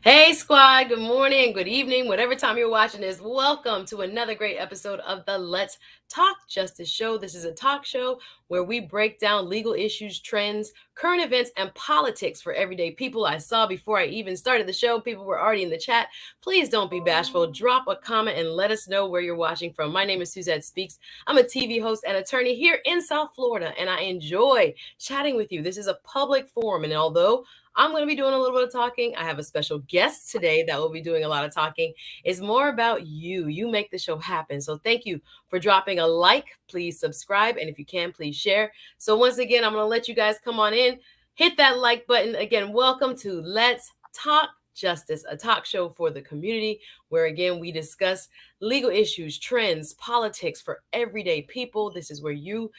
Hey, squad. Good morning, good evening, whatever time you're watching this. Welcome to another great episode of the Let's Talk Justice Show. This is a talk show where we break down legal issues, trends, current events, and politics for everyday people. I saw before I even started the show, people were already in the chat. Please don't be bashful. Drop a comment and let us know where you're watching from. My name is Suzette Speaks. I'm a TV host and attorney here in South Florida, and I enjoy chatting with you. This is a public forum, and although I'm going to be doing a little bit of talking, I have a special guest today that will be doing a lot of talking. It's more about you. You make the show happen. So thank you for dropping a like. Please subscribe. And if you can, please share. So once again, I'm going to let you guys come on in. Hit that like button. Again, welcome to Let's Talk Justice, a talk show for the community where, again, we discuss legal issues, trends, politics for everyday people. This is where you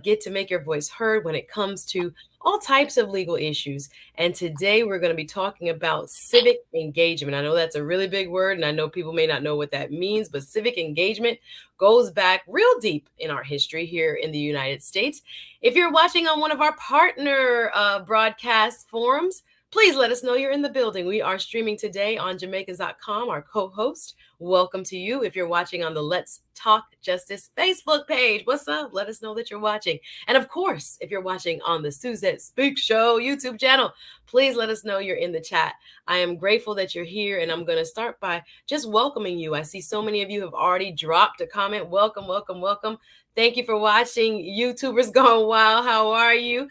get to make your voice heard when it comes to all types of legal issues. And today we're going to be talking about civic engagement. I know that's a really big word, and I know people may not know what that means, but civic engagement goes back real deep in our history here in the United States. If you're watching on one of our partner broadcast forums, please let us know you're in the building. We are streaming today on Jamaicans.com, our co-host. Welcome to you. If you're watching on the Let's Talk Justice Facebook page, what's up? Let us know that you're watching. And of course, if you're watching on the Suzette Speak Show YouTube channel, please let us know you're in the chat. I am grateful that you're here, and I'm going to start by just welcoming you. I see so many of you have already dropped a comment. Welcome, welcome, welcome. Thank you for watching. YouTubers Gone Wild, how are you?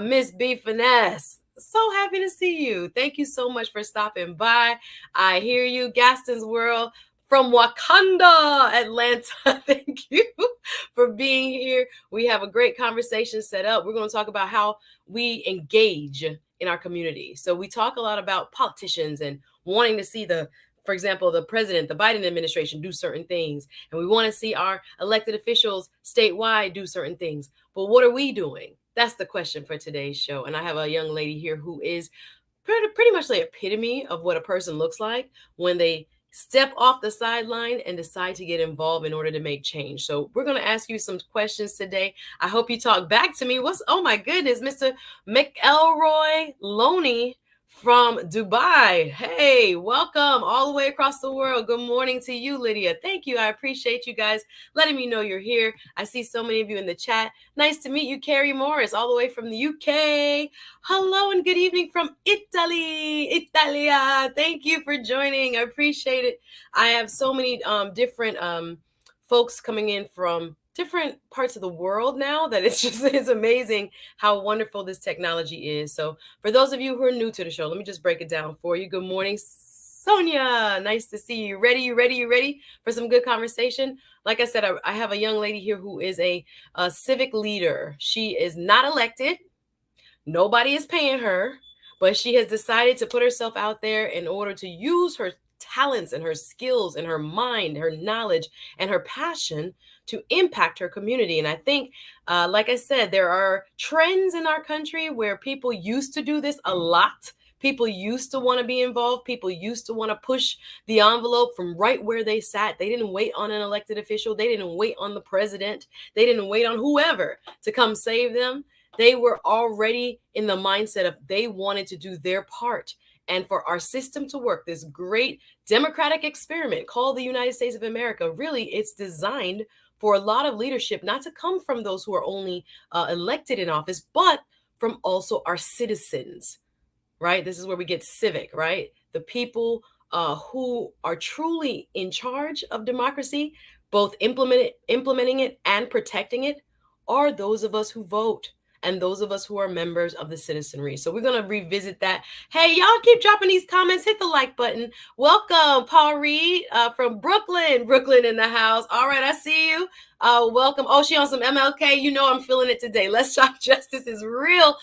Miss B Finesse. So happy to see you. Thank you so much for stopping by. I hear you. Gaston's World from Wakanda, Atlanta. Thank you for being here. We have a great conversation set up. We're going to talk about how we engage in our community. So we talk a lot about politicians and wanting to see for example, the president, the Biden administration do certain things. And we want to see our elected officials statewide do certain things. But what are we doing? That's the question for today's show. And I have a young lady here who is pretty much the epitome of what a person looks like when they step off the sideline and decide to get involved in order to make change. So we're going to ask you some questions today. I hope you talk back to me. Oh my goodness, Mr. McElroy Loney from Dubai. Hey, welcome all the way across the world. Good morning to you, Lydia. Thank you. I appreciate you guys letting me know you're here. I see so many of you in the chat. Nice to meet you, Carrie Morris, all the way from the UK. Hello and good evening from Italy, Italia. Thank you for joining. I appreciate it. I have so many different folks coming in from different parts of the world now that it's amazing how wonderful this technology is. So for those of you who are new to the show, let me just break it down for you. Good morning, Sonia. Nice to see you. You ready for some good conversation? Like I said, I have a young lady here who is a civic leader. She is not elected. Nobody is paying her, but she has decided to put herself out there in order to use her talents and her skills and her mind, her knowledge, and her passion to impact her community. And I think, like I said, there are trends in our country where people used to do this a lot. People used to want to be involved. People used to want to push the envelope from right where they sat. They didn't wait on an elected official. They didn't wait on the president. They didn't wait on whoever to come save them. They were already in the mindset of they wanted to do their part. And for our system to work, this great democratic experiment called the United States of America, really, it's designed for a lot of leadership not to come from those who are only elected in office, but from also our citizens, right? This is where we get civic, right? The people who are truly in charge of democracy, both implementing it and protecting it, are those of us who vote and those of us who are members of the citizenry. So we're going to revisit that. Hey, y'all keep dropping these comments. Hit the like button. Welcome, Paul Reed from Brooklyn. Brooklyn in the house. All right, I see you. Welcome. Oh, she on some MLK. You know I'm feeling it today. Let's Talk Justice is real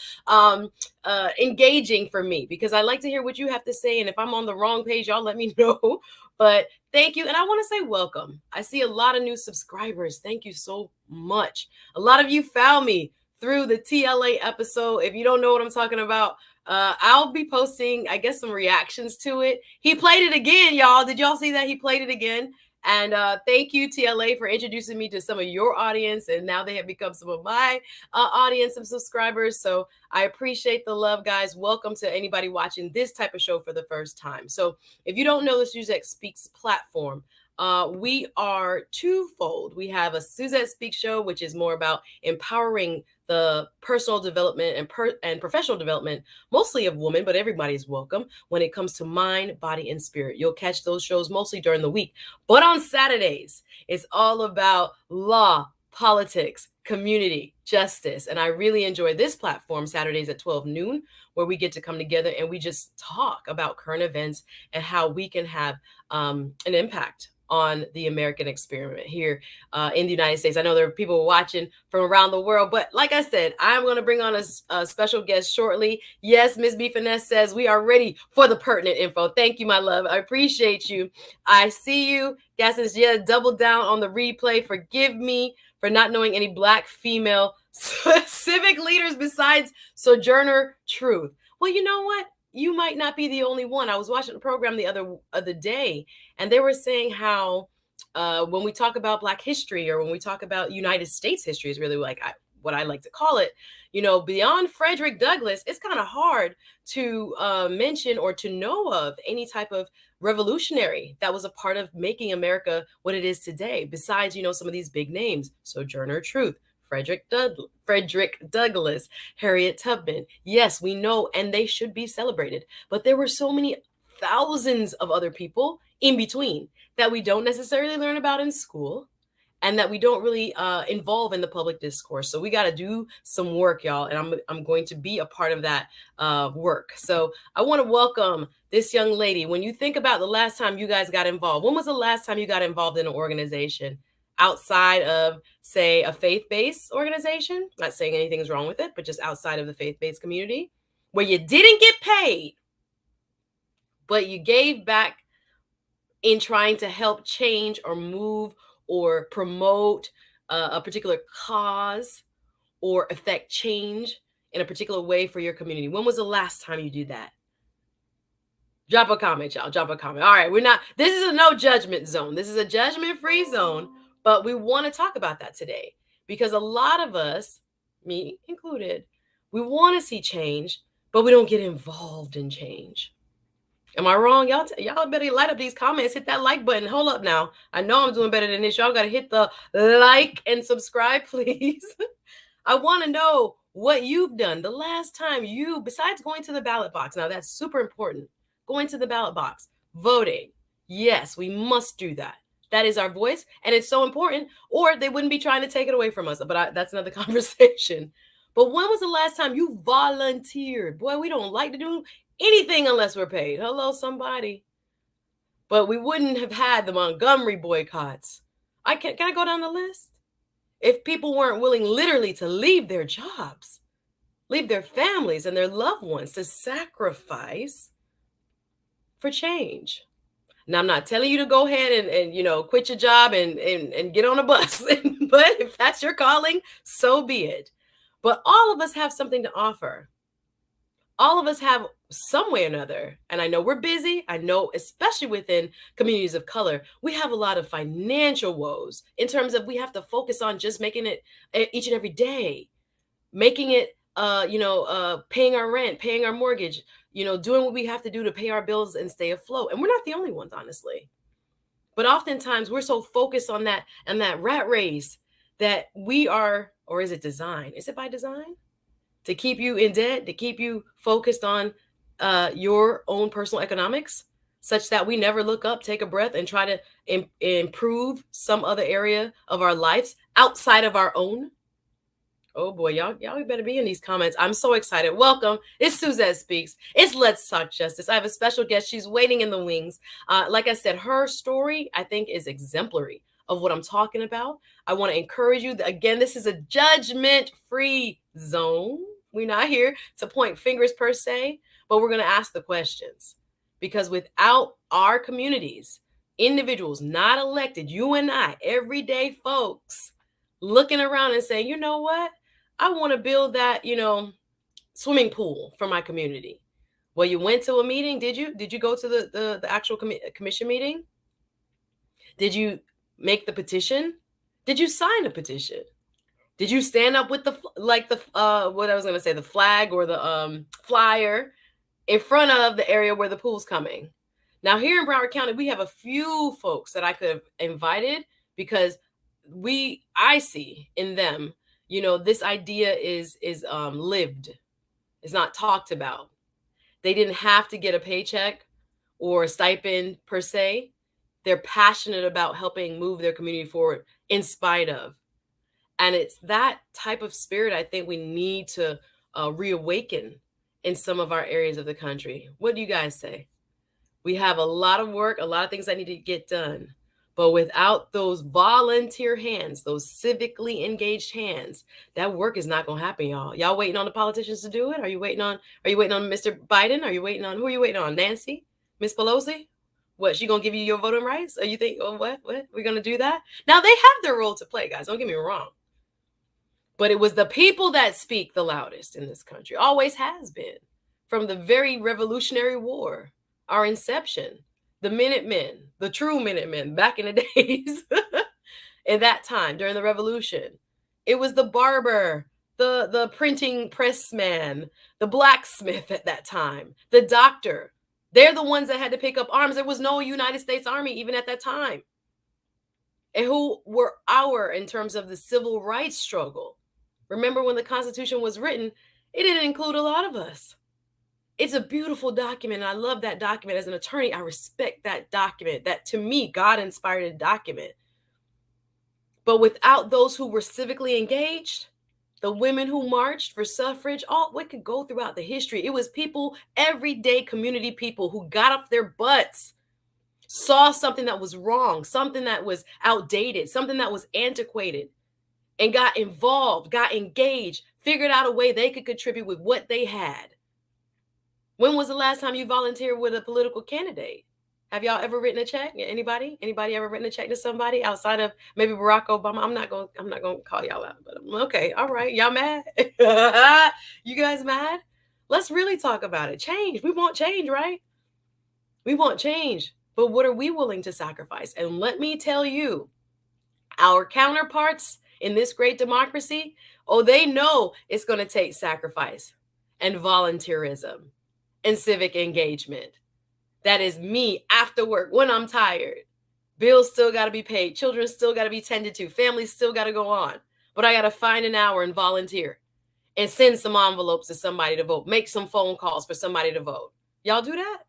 engaging for me because I like to hear what you have to say. And if I'm on the wrong page, y'all let me know. But thank you. And I want to say welcome. I see a lot of new subscribers. Thank you so much. A lot of you found me through the TLA episode. If you don't know what I'm talking about, I'll be posting, I guess, some reactions to it. He played it again, y'all. Did y'all see that? He played it again. And thank you, TLA, for introducing me to some of your audience. And now they have become some of my audience of subscribers. So I appreciate the love, guys. Welcome to anybody watching this type of show for the first time. So if you don't know the Suzette Speaks platform, we are twofold. We have a Suzette Speaks show, which is more about empowering the personal development and professional development, mostly of women, but everybody's welcome when it comes to mind, body, and spirit. You'll catch those shows mostly during the week. But on Saturdays, it's all about law, politics, community, justice. And I really enjoy this platform, Saturdays at 12 noon, where we get to come together and we just talk about current events and how we can have an impact on the American experiment here in the United States. I know there are people watching from around the world, but like I said, I'm going to bring on a special guest shortly. Yes, Ms. B. Finesse says we are ready for the pertinent info. Thank you, my love. I appreciate you. I see you. Gas says, yeah, double down on the replay. Forgive me for not knowing any Black female civic leaders besides Sojourner Truth. Well, you know what? You might not be the only one. I was watching a program the other day, and they were saying how when we talk about Black history, or when we talk about United States history, is really what I like to call it. You know, beyond Frederick Douglass, it's kind of hard to mention or to know of any type of revolutionary that was a part of making America what it is today. Besides, you know, some of these big names: Sojourner Truth, Frederick Douglass, Harriet Tubman. Yes, we know, and they should be celebrated. But there were so many thousands of other people in between that we don't necessarily learn about in school, and that we don't really involve in the public discourse. So we got to do some work, y'all, and I'm going to be a part of that work. So I want to welcome this young lady. When you think about the last time you guys got involved, when was the last time you got involved in an organization outside of, say, a faith-based organization? Not saying anything's wrong with it, but just outside of the faith-based community, where you didn't get paid, but you gave back in trying to help change or move or promote a particular cause or affect change in a particular way for your community. When was the last time you did that? Drop a comment, y'all. Drop a comment. All right, this is a no judgment zone. This is a judgment-free zone, but we want to talk about that today because a lot of us, me included, we want to see change, but we don't get involved in change. Am I wrong? Y'all better light up these comments. Hit that like button. Hold up now. I know I'm doing better than this. Y'all got to hit the like and subscribe, please. I want to know what you've done the last time besides going to the ballot box. Now, that's super important. Going to the ballot box, voting. Yes, we must do that. That is our voice, and it's so important, or they wouldn't be trying to take it away from us. But that's another conversation. But when was the last time you volunteered? Boy, we don't like to do anything unless we're paid. Hello, somebody. But we wouldn't have had the Montgomery boycotts. Can I go down the list? If people weren't willing literally to leave their jobs, leave their families and their loved ones to sacrifice for change. Now, I'm not telling you to go ahead and quit your job and get on a bus. But if that's your calling, so be it. But all of us have something to offer. All of us have some way or another. And I know we're busy. I know, especially within communities of color, we have a lot of financial woes in terms of we have to focus on just making it each and every day, making it, paying our rent, paying our mortgage, doing what we have to do to pay our bills and stay afloat. And we're not the only ones, honestly. But oftentimes we're so focused on that and that rat race that we are, or is it design? Is it by design? To keep you in debt, to keep you focused on your own personal economics, such that we never look up, take a breath, and try to improve some other area of our lives outside of our own. Oh boy, y'all better be in these comments. I'm so excited. Welcome. It's Suzette Speaks. It's Let's Talk Justice. I have a special guest. She's waiting in the wings. Like I said, her story, I think, is exemplary of what I'm talking about. I want to encourage you. Again, this is a judgment-free zone. We're not here to point fingers per se, but we're going to ask the questions. Because without our communities, individuals not elected, you and I, everyday folks, looking around and saying, you know what? I want to build that, swimming pool for my community. Well, you went to a meeting, did you? Did you go to the actual commission meeting? Did you make the petition? Did you sign a petition? Did you stand up with the what I was going to say, the flag or the flyer in front of the area where the pool's coming? Now here in Broward County, we have a few folks that I could have invited because I see in them, this idea is lived. It's not talked about. They didn't have to get a paycheck or a stipend per se. They're passionate about helping move their community forward in spite of. And it's that type of spirit I think we need to reawaken in some of our areas of the country. What do you guys say? We have a lot of work, a lot of things that need to get done. But without those volunteer hands, those civically engaged hands, that work is not going to happen, y'all. Y'all waiting on the politicians to do it? Are you waiting on Mr. Biden? Are you waiting on, who are you waiting on? Nancy? Miss Pelosi? What, she going to give you your voting rights? Or you think, oh, what? We're going to do that? Now, they have their role to play, guys. Don't get me wrong. But it was the people that speak the loudest in this country. Always has been. From the very Revolutionary War, our inception, the Minutemen, the true Minutemen back in the days, in that time during the Revolution. It was the barber, the printing press man, the blacksmith at that time, the doctor. They're the ones that had to pick up arms. There was no United States Army even at that time. And who were in terms of the civil rights struggle. Remember when the Constitution was written, it didn't include a lot of us. It's a beautiful document. And I love that document. As an attorney, I respect that document. That, to me, God-inspired a document. But without those who were civically engaged, the women who marched for suffrage, all we could go throughout the history. It was people, everyday community people who got off their butts, saw something that was wrong, something that was outdated, something that was antiquated, and got involved, got engaged, figured out a way they could contribute with what they had. When was the last time you volunteered with a political candidate? Have y'all ever written a check? Anybody? Anybody ever written a check to somebody outside of maybe Barack Obama? I'm not gonna call y'all out, but okay, all right. Y'all mad? You guys mad? Let's really talk about it. Change. We want change, right? We want change. But what are we willing to sacrifice? And let me tell you, our counterparts in this great democracy, they know it's going to take sacrifice and volunteerism and civic engagement. That is me after work when I'm tired. Bills still got to be paid. Children still got to be tended to. Families still got to go on. But I got to find an hour and volunteer and send some envelopes to somebody to vote. Make some phone calls for somebody to vote. Y'all do that?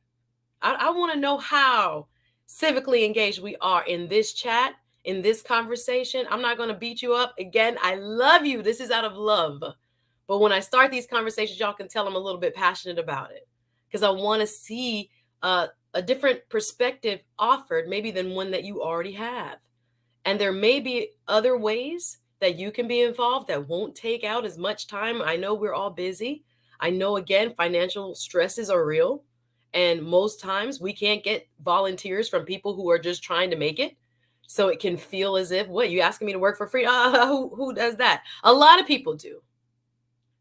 I want to know how civically engaged we are in this chat, in this conversation. I'm not going to beat you up. Again, I love you. This is out of love. But when I start these conversations, y'all can tell I'm a little bit passionate about it because I want to see a different perspective offered, maybe than one that you already have. And there may be other ways that you can be involved that won't take out as much time. I know we're all busy. I know, again, financial stresses are real. And most times we can't get volunteers from people who are just trying to make it. So it can feel as if, what, you asking me to work for free? Who does that? A lot of people do.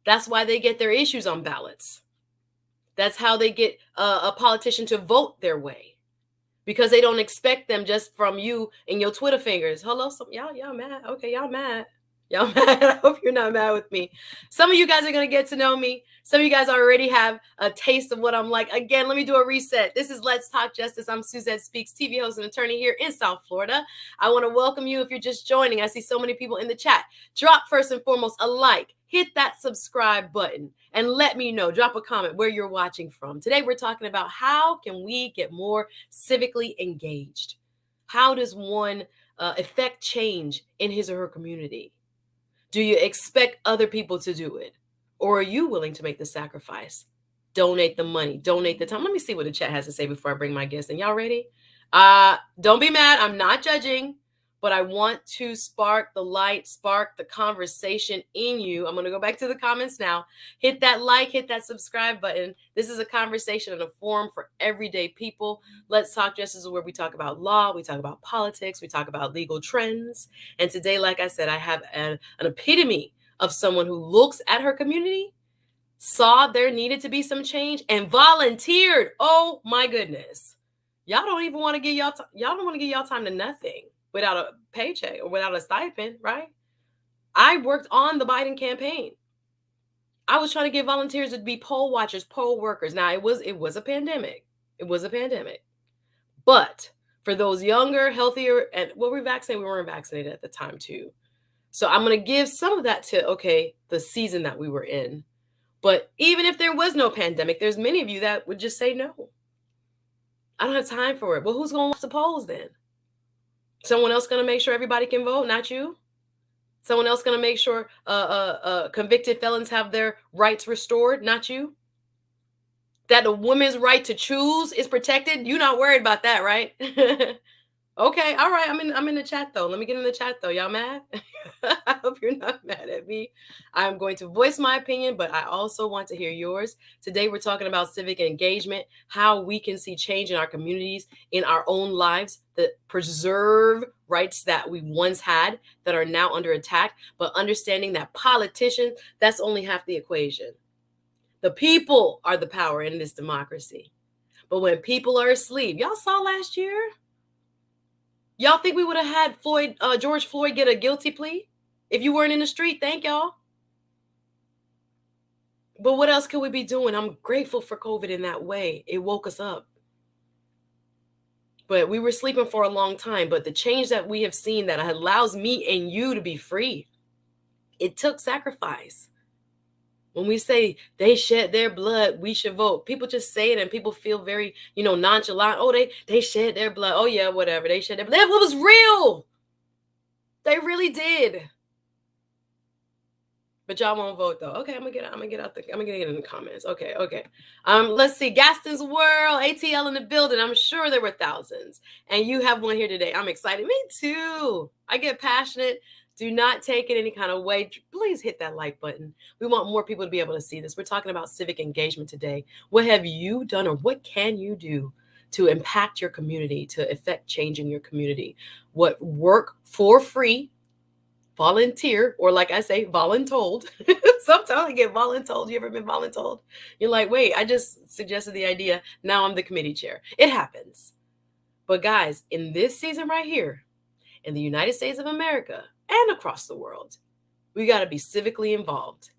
That's why they get their issues on ballots. That's how they get a politician to vote their way. Because they don't expect them just from you and your Twitter fingers. Hello, y'all mad? Okay, y'all mad. Y'all mad? I hope you're not mad with me. Some of you guys are going to get to know me. Some of you guys already have a taste of what I'm like. Again, let me do a reset. This is Let's Talk Justice. I'm Suzette Speaks, TV host and attorney here in South Florida. I want to welcome you if you're just joining. I see so many people in the chat. Drop first and foremost a like. Hit that subscribe button and let me know. Drop a comment where you're watching from. Today, we're talking about how can we get more civically engaged? How does one effect change in his or her community? Do you expect other people to do it? Or are you willing to make the sacrifice? Donate the money, donate the time. Let me see what the chat has to say before I bring my guest in. Y'all ready? Don't be mad. I'm not judging, but I want to spark the light, spark the conversation in you. I'm going to go back to the comments now. Hit that like, hit that subscribe button. This is a conversation and a forum for everyday people. Let's Talk Justice is where we talk about law, we talk about politics, we talk about legal trends. And today, like I said, I have an epitome of someone who looks at her community, saw there needed to be some change, and volunteered. Oh my goodness. Y'all don't even want to give y'all don't want to give y'all time to nothing without a paycheck or without a stipend, right? I worked on the Biden campaign. I was trying to get volunteers to be poll watchers, poll workers. Now it was a pandemic. It was a pandemic. But for those younger, healthier, and well, we vaccinated, we weren't vaccinated at the time too. So I'm going to give some of that to, okay, the season that we were in. But even if there was no pandemic, there's many of you that would just say no. I don't have time for it. Well, who's going to watch the polls then? Someone else going to make sure everybody can vote, not you? Someone else going to make sure convicted felons have their rights restored, not you? That a woman's right to choose is protected? You're not worried about that, right? Okay, all right. I'm in the chat though. Let me get in the chat though. Y'all mad? I hope you're not mad at me. I'm going to voice my opinion, but I also want to hear yours. Today we're talking about civic engagement, how we can see change in our communities, in our own lives that preserve rights that we once had that are now under attack, but understanding that politicians, that's only half the equation. The people are the power in this democracy. But when people are asleep, y'all saw last year? Y'all think we would have had George Floyd get a guilty plea if you weren't in the street? Thank y'all. But what else could we be doing? I'm grateful for COVID in that way. It woke us up. But we were sleeping for a long time. But the change that we have seen that allows me and you to be free, it took sacrifice. When we say they shed their blood, we should vote. People just say it and people feel very, nonchalant. Oh, they shed their blood. Oh, yeah, whatever. They shed their blood. That was real. They really did. But y'all won't vote though. Okay, I'm gonna get it in the comments. Okay. Let's see. Gaston's World, ATL in the building. I'm sure there were thousands. And you have one here today. I'm excited. Me too. I get passionate. Do not take it any kind of way. Please hit that like button. We want more people to be able to see this. We're talking about civic engagement today. What have you done or what can you do to impact your community, to effect change in your community? What work for free, volunteer, or like I say, voluntold. Sometimes I get voluntold. You ever been voluntold? You're like, wait, I just suggested the idea. Now I'm the committee chair. It happens. But guys, in this season right here, in the United States of America and across the world, we got to be civically involved,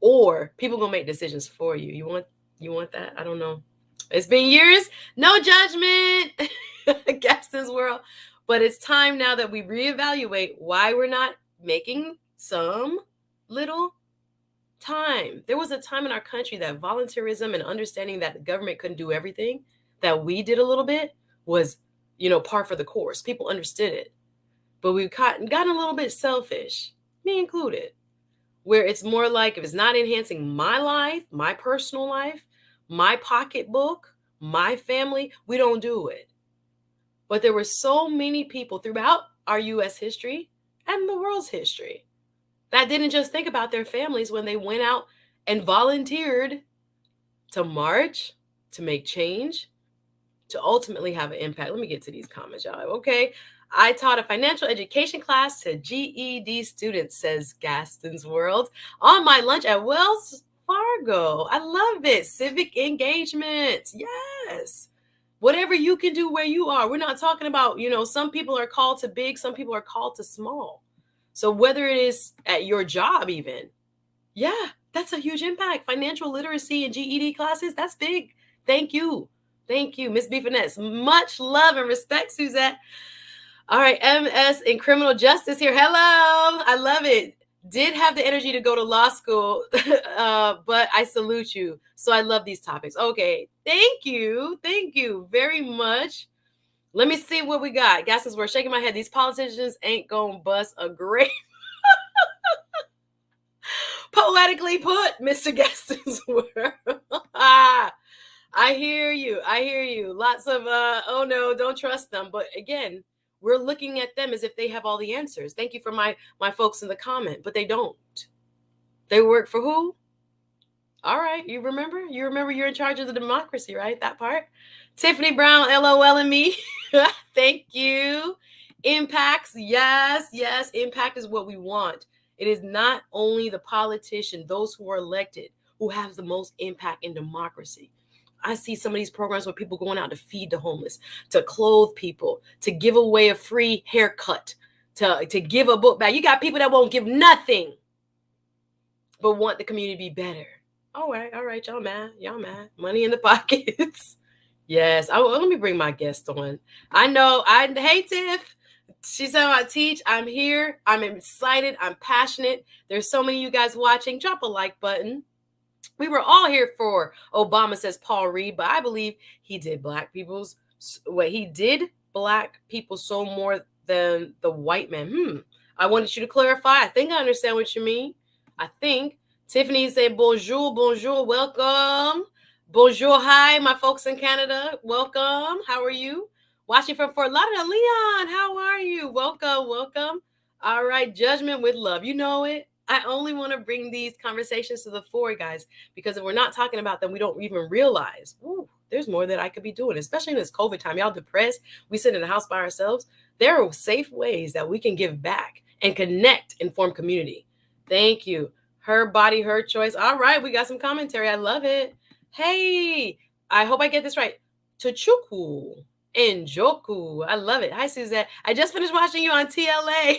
or people gonna make decisions for you. You want that? I don't know. It's been years. No judgment. Gaston's World. But it's time now that we reevaluate why we're not making some little time. There was a time in our country that volunteerism and understanding that the government couldn't do everything, that we did a little bit, was, par for the course. People understood it. But we've gotten a little bit selfish, me included, where it's more like if it's not enhancing my life, my personal life, my pocketbook, my family, we don't do it. But there were so many people throughout our U.S. history and the world's history that didn't just think about their families when they went out and volunteered to march, to make change, to ultimately have an impact. Let me get to these comments, y'all. Okay. I taught a financial education class to GED students, says Gaston's World, on my lunch at Wells Fargo. I love it. Civic engagement. Yes. Whatever you can do where you are. We're not talking about, some people are called to big, some people are called to small. So whether it is at your job even, yeah, that's a huge impact. Financial literacy and GED classes, that's big. Thank you. Miss B. Finesse. Much love and respect, Suzette. All right, MS in criminal justice here. Hello. I love it. Did have the energy to go to law school, but I salute you. So I love these topics. Okay, thank you very much. Let me see what we got. Gaston's World, shaking my head. These politicians ain't gonna bust a grape. Poetically put, Mr. Gaston's World. I hear you. Lots of, oh no, don't trust them. But again, we're looking at them as if they have all the answers. Thank you for my folks in the comment, but they don't. They work for who? All right, you remember you're in charge of the democracy, right? That part. Tiffany Brown, LOL and me. Thank you. Impacts, yes. Impact is what we want. It is not only the politician, those who are elected, who have the most impact in democracy. I see some of these programs where people going out to feed the homeless, to clothe people, to give away a free haircut, to give a book back. You got people that won't give nothing, but want the community to be better. All right, y'all mad. Money in the pockets. Yes, let me bring my guest on. Hey Tiff. She said I teach. I'm here. I'm excited. I'm passionate. There's so many of you guys watching. Drop a like button. We were all here for Obama, says Paul Reed, but I believe he did black people so more than the white man. I wanted you to clarify. I think I understand what you mean. I think Tiffany said bonjour, welcome. Bonjour, hi, my folks in Canada. Welcome. How are you? Watching from Fort Lauderdale. Leon, how are you? Welcome. All right, judgment with love. You know it. I only want to bring these conversations to the fore, guys, because if we're not talking about them, we don't even realize, there's more that I could be doing, especially in this COVID time. Y'all depressed. We sit in the house by ourselves. There are safe ways that we can give back and connect and form community. Thank you. Her body, her choice. All right, we got some commentary. I love it. Hey, I hope I get this right. Tochuku. Njoku. I love it. Hi, Suzette. I just finished watching you on TLA.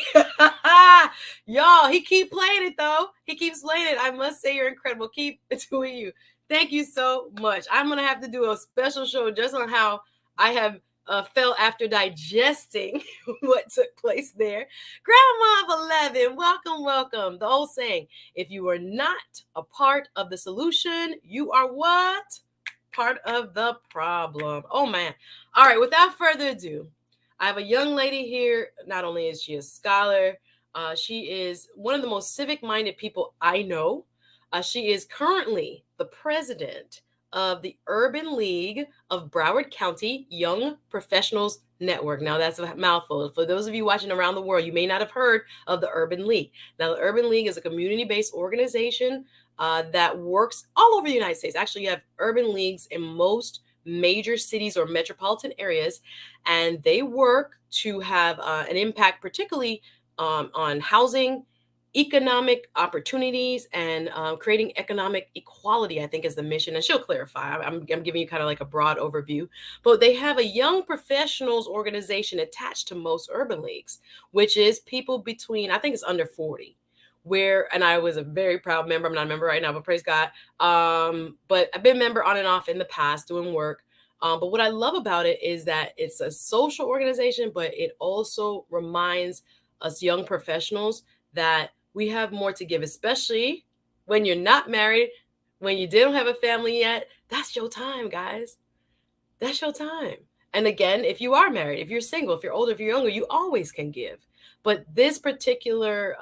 Y'all, he keep playing it, though. He keeps playing it. I must say you're incredible. Keep doing you. Thank you so much. I'm going to have to do a special show just on how I have felt after digesting what took place there. Grandma of 11, welcome. The old saying, if you are not a part of the solution, you are what? Part of the problem. Oh, man. All right, without further ado, I have a young lady here. Not only is she a scholar, she is one of the most civic-minded people I know. She is currently the president of the Urban League of Broward County Young Professionals Network. Now, that's a mouthful. For those of you watching around the world, you may not have heard of the Urban League. Now, the Urban League is a community-based organization that works all over the United States. Actually, you have urban leagues in most major cities or metropolitan areas, and they work to have an impact, particularly on housing, economic opportunities, and creating economic equality, I think is the mission. And she'll clarify. I'm giving you kind of like a broad overview. But they have a young professionals organization attached to most urban leagues, which is people between, I think it's under 40. And I was a very proud member. I'm not a member right now, but praise God. But I've been a member on and off in the past doing work. But what I love about it is that it's a social organization, but it also reminds us young professionals that we have more to give, especially when you're not married, when you didn't have a family yet. That's your time, guys. That's your time. And again, if you are married, if you're single, if you're older, if you're younger, you always can give. But this particular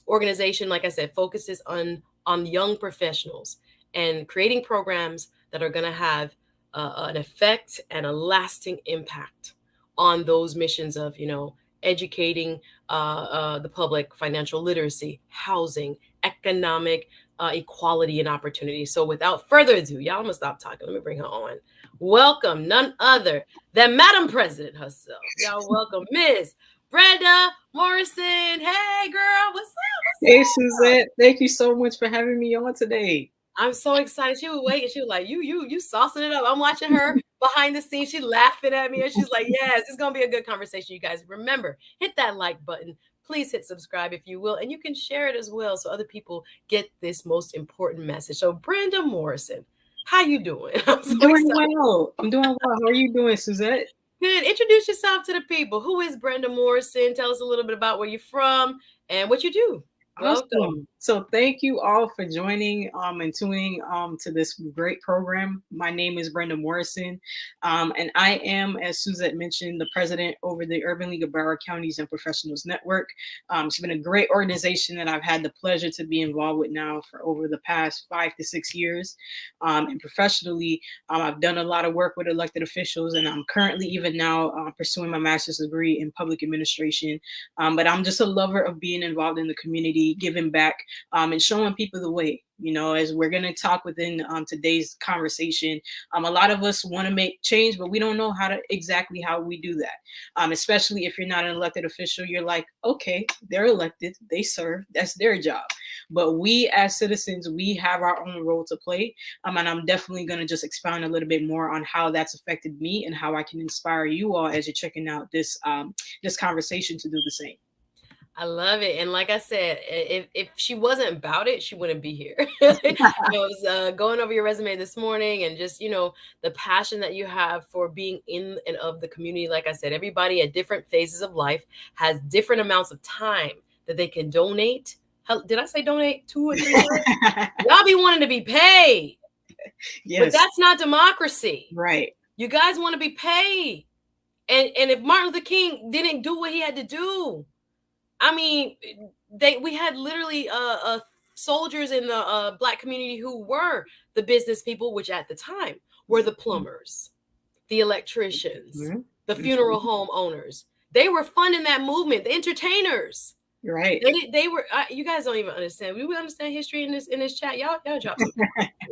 organization, like I said, focuses on young professionals and creating programs that are going to have an effect and a lasting impact on those missions of, educating the public, financial literacy, housing, economic equality and opportunity. So without further ado, y'all, I'm gonna stop talking. Let me bring her on. Welcome, none other than Madam President herself. Y'all welcome Miss Brenda Morrison. Hey, girl, what's up? Hey, Suzette. Thank you so much for having me on today. I'm so excited. She was waiting. She was like, you saucing it up. I'm watching her behind the scenes. She's laughing at me. And she's like, yes, it's going to be a good conversation, you guys. Remember, hit that like button. Please hit subscribe if you will. And you can share it as well so other people get this most important message. So Brenda Morrison, how you doing? I'm doing well. How are you doing, Suzette? Good. Introduce yourself to the people. Who is Brenda Morrison? Tell us a little bit about where you're from and what you do. Welcome. Awesome. So thank you all for joining and tuning to this great program. My name is Brenda Morrison, and I am, as Suzette mentioned, the president over the Urban League of Broward Counties and Professionals Network. It's been a great organization that I've had the pleasure to be involved with now for over the past 5 to 6 years. And professionally, I've done a lot of work with elected officials, and I'm currently even now pursuing my master's degree in public administration. But I'm just a lover of being involved in the community, giving back, and showing people the way. You know, as we're going to talk within today's conversation, a lot of us want to make change, but we don't know exactly how we do that. Especially if you're not an elected official, you're like, okay, they're elected, they serve, that's their job. But we as citizens, we have our own role to play. And I'm definitely going to just expound a little bit more on how that's affected me and how I can inspire you all as you're checking out this conversation to do the same. I love it. And like I said, if she wasn't about it, she wouldn't be here. I was going over your resume this morning, and just, the passion that you have for being in and of the community. Like I said, everybody at different phases of life has different amounts of time that they can donate. Did I say donate 2 or 3 times? Y'all be wanting to be paid. Yes. But that's not democracy. Right. You guys want to be paid. And if Martin Luther King didn't do what he had to do, I mean, we had literally soldiers in the Black community who were the business people, which at the time were the plumbers, the electricians, the funeral home owners. They were funding that movement, the entertainers. Right. They were. You guys don't even understand. We would understand history in this chat. Y'all drop some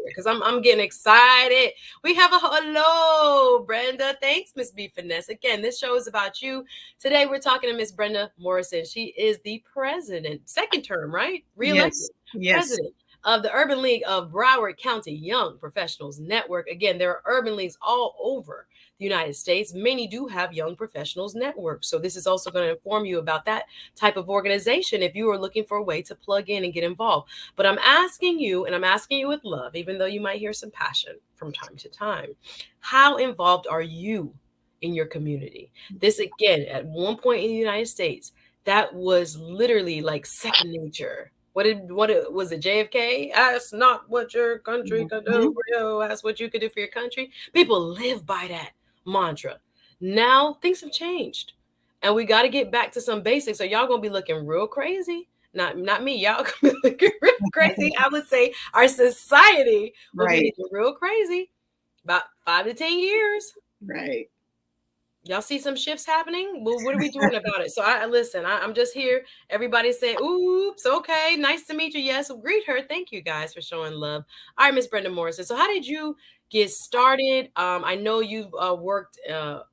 because I'm getting excited. We have a hello, Brenda. Thanks, Miss B Finesse. Again, this show is about you. Today we're talking to Miss Brenda Morrison. She is the president, second term, right? Re-elected. Yes. President of the Urban League of Broward County Young Professionals Network. Again, there are urban leagues all over the United States. Many do have young professionals networks. So this is also going to inform you about that type of organization if you are looking for a way to plug in and get involved. But I'm asking you, and I'm asking you with love, even though you might hear some passion from time to time, how involved are you in your community? This, again, at one point in the United States, that was literally like second nature. What was it, JFK? Ask not what your country could do for you, ask what you could do for your country. People live by that mantra. Now things have changed, and we got to get back to some basics. So y'all gonna be looking real crazy. Not me. Y'all gonna be looking real crazy. I would say our society will be looking real crazy about 5 to 10 years. Right. Y'all see some shifts happening? Well, what are we doing about it? So I'm just here. Everybody's saying, oops, okay, nice to meet you. Yes, well, greet her. Thank you guys for showing love. All right, Miss Brenda Morrison. So how did you get started? I know you've worked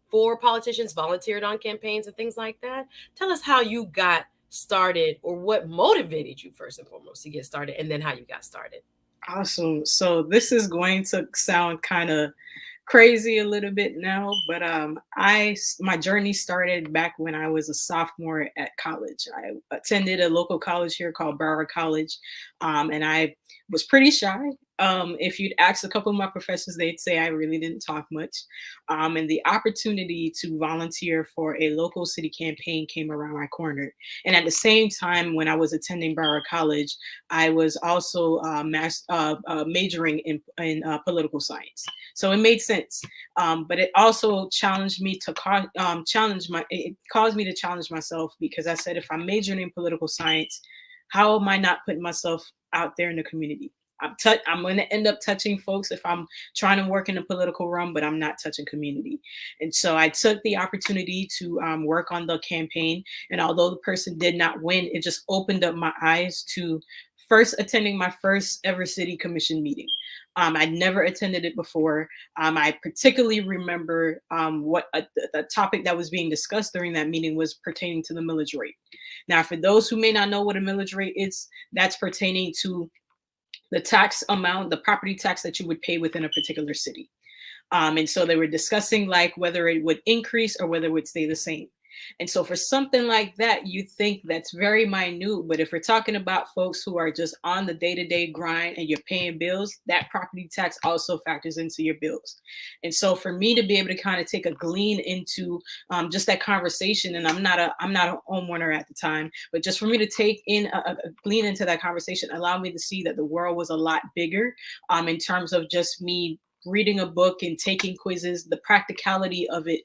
for politicians, volunteered on campaigns and things like that. Tell us how you got started, or what motivated you first and foremost to get started, and then how you got started. Awesome. So this is going to sound kind of crazy a little bit now, but my journey started back when I was a sophomore at college. I attended a local college here called Broward College, and I was pretty shy. If you'd ask a couple of my professors, they'd say I really didn't talk much. And the opportunity to volunteer for a local city campaign came around my corner. And at the same time, when I was attending Broward College, I was also majoring in political science. So it made sense. But it also challenged me to it caused me to challenge myself, because I said, if I'm majoring in political science, how am I not putting myself out there in the community? I'm going to end up touching folks if I'm trying to work in the political realm, but I'm not touching community. And so I took the opportunity to work on the campaign. And although the person did not win, it just opened up my eyes to first attending my first ever city commission meeting. I'd never attended it before. I particularly remember what the topic that was being discussed during that meeting was pertaining to the millage rate. Now, for those who may not know what a millage rate is, that's pertaining to the tax amount, the property tax that you would pay within a particular city. And so they were discussing like whether it would increase or whether it would stay the same. And so for something like that, you think that's very minute. But if we're talking about folks who are just on the day-to-day grind and you're paying bills, that property tax also factors into your bills. And so for me to be able to kind of take a glean into just that conversation, and I'm not a homeowner at the time, but just for me to take in a glean into that conversation allowed me to see that the world was a lot bigger in terms of just me reading a book and taking quizzes, the practicality of it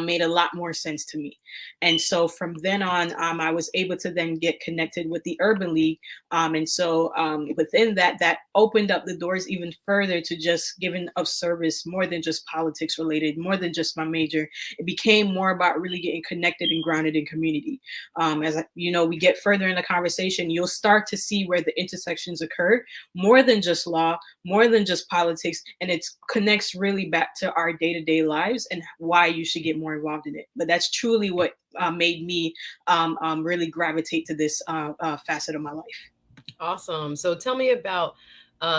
made a lot more sense to me. And so from then on, I was able to then get connected with the Urban League. And so within that, that opened up the doors even further to just giving of service, more than just politics related, more than just my major. It became more about really getting connected and grounded in community. As you know, we get further in the conversation, you'll start to see where the intersections occur, more than just law, more than just politics, and it connects really back to our day-to-day lives and why you should get more involved in it. But that's truly what made me really gravitate to this facet of my life. Awesome. So tell me about,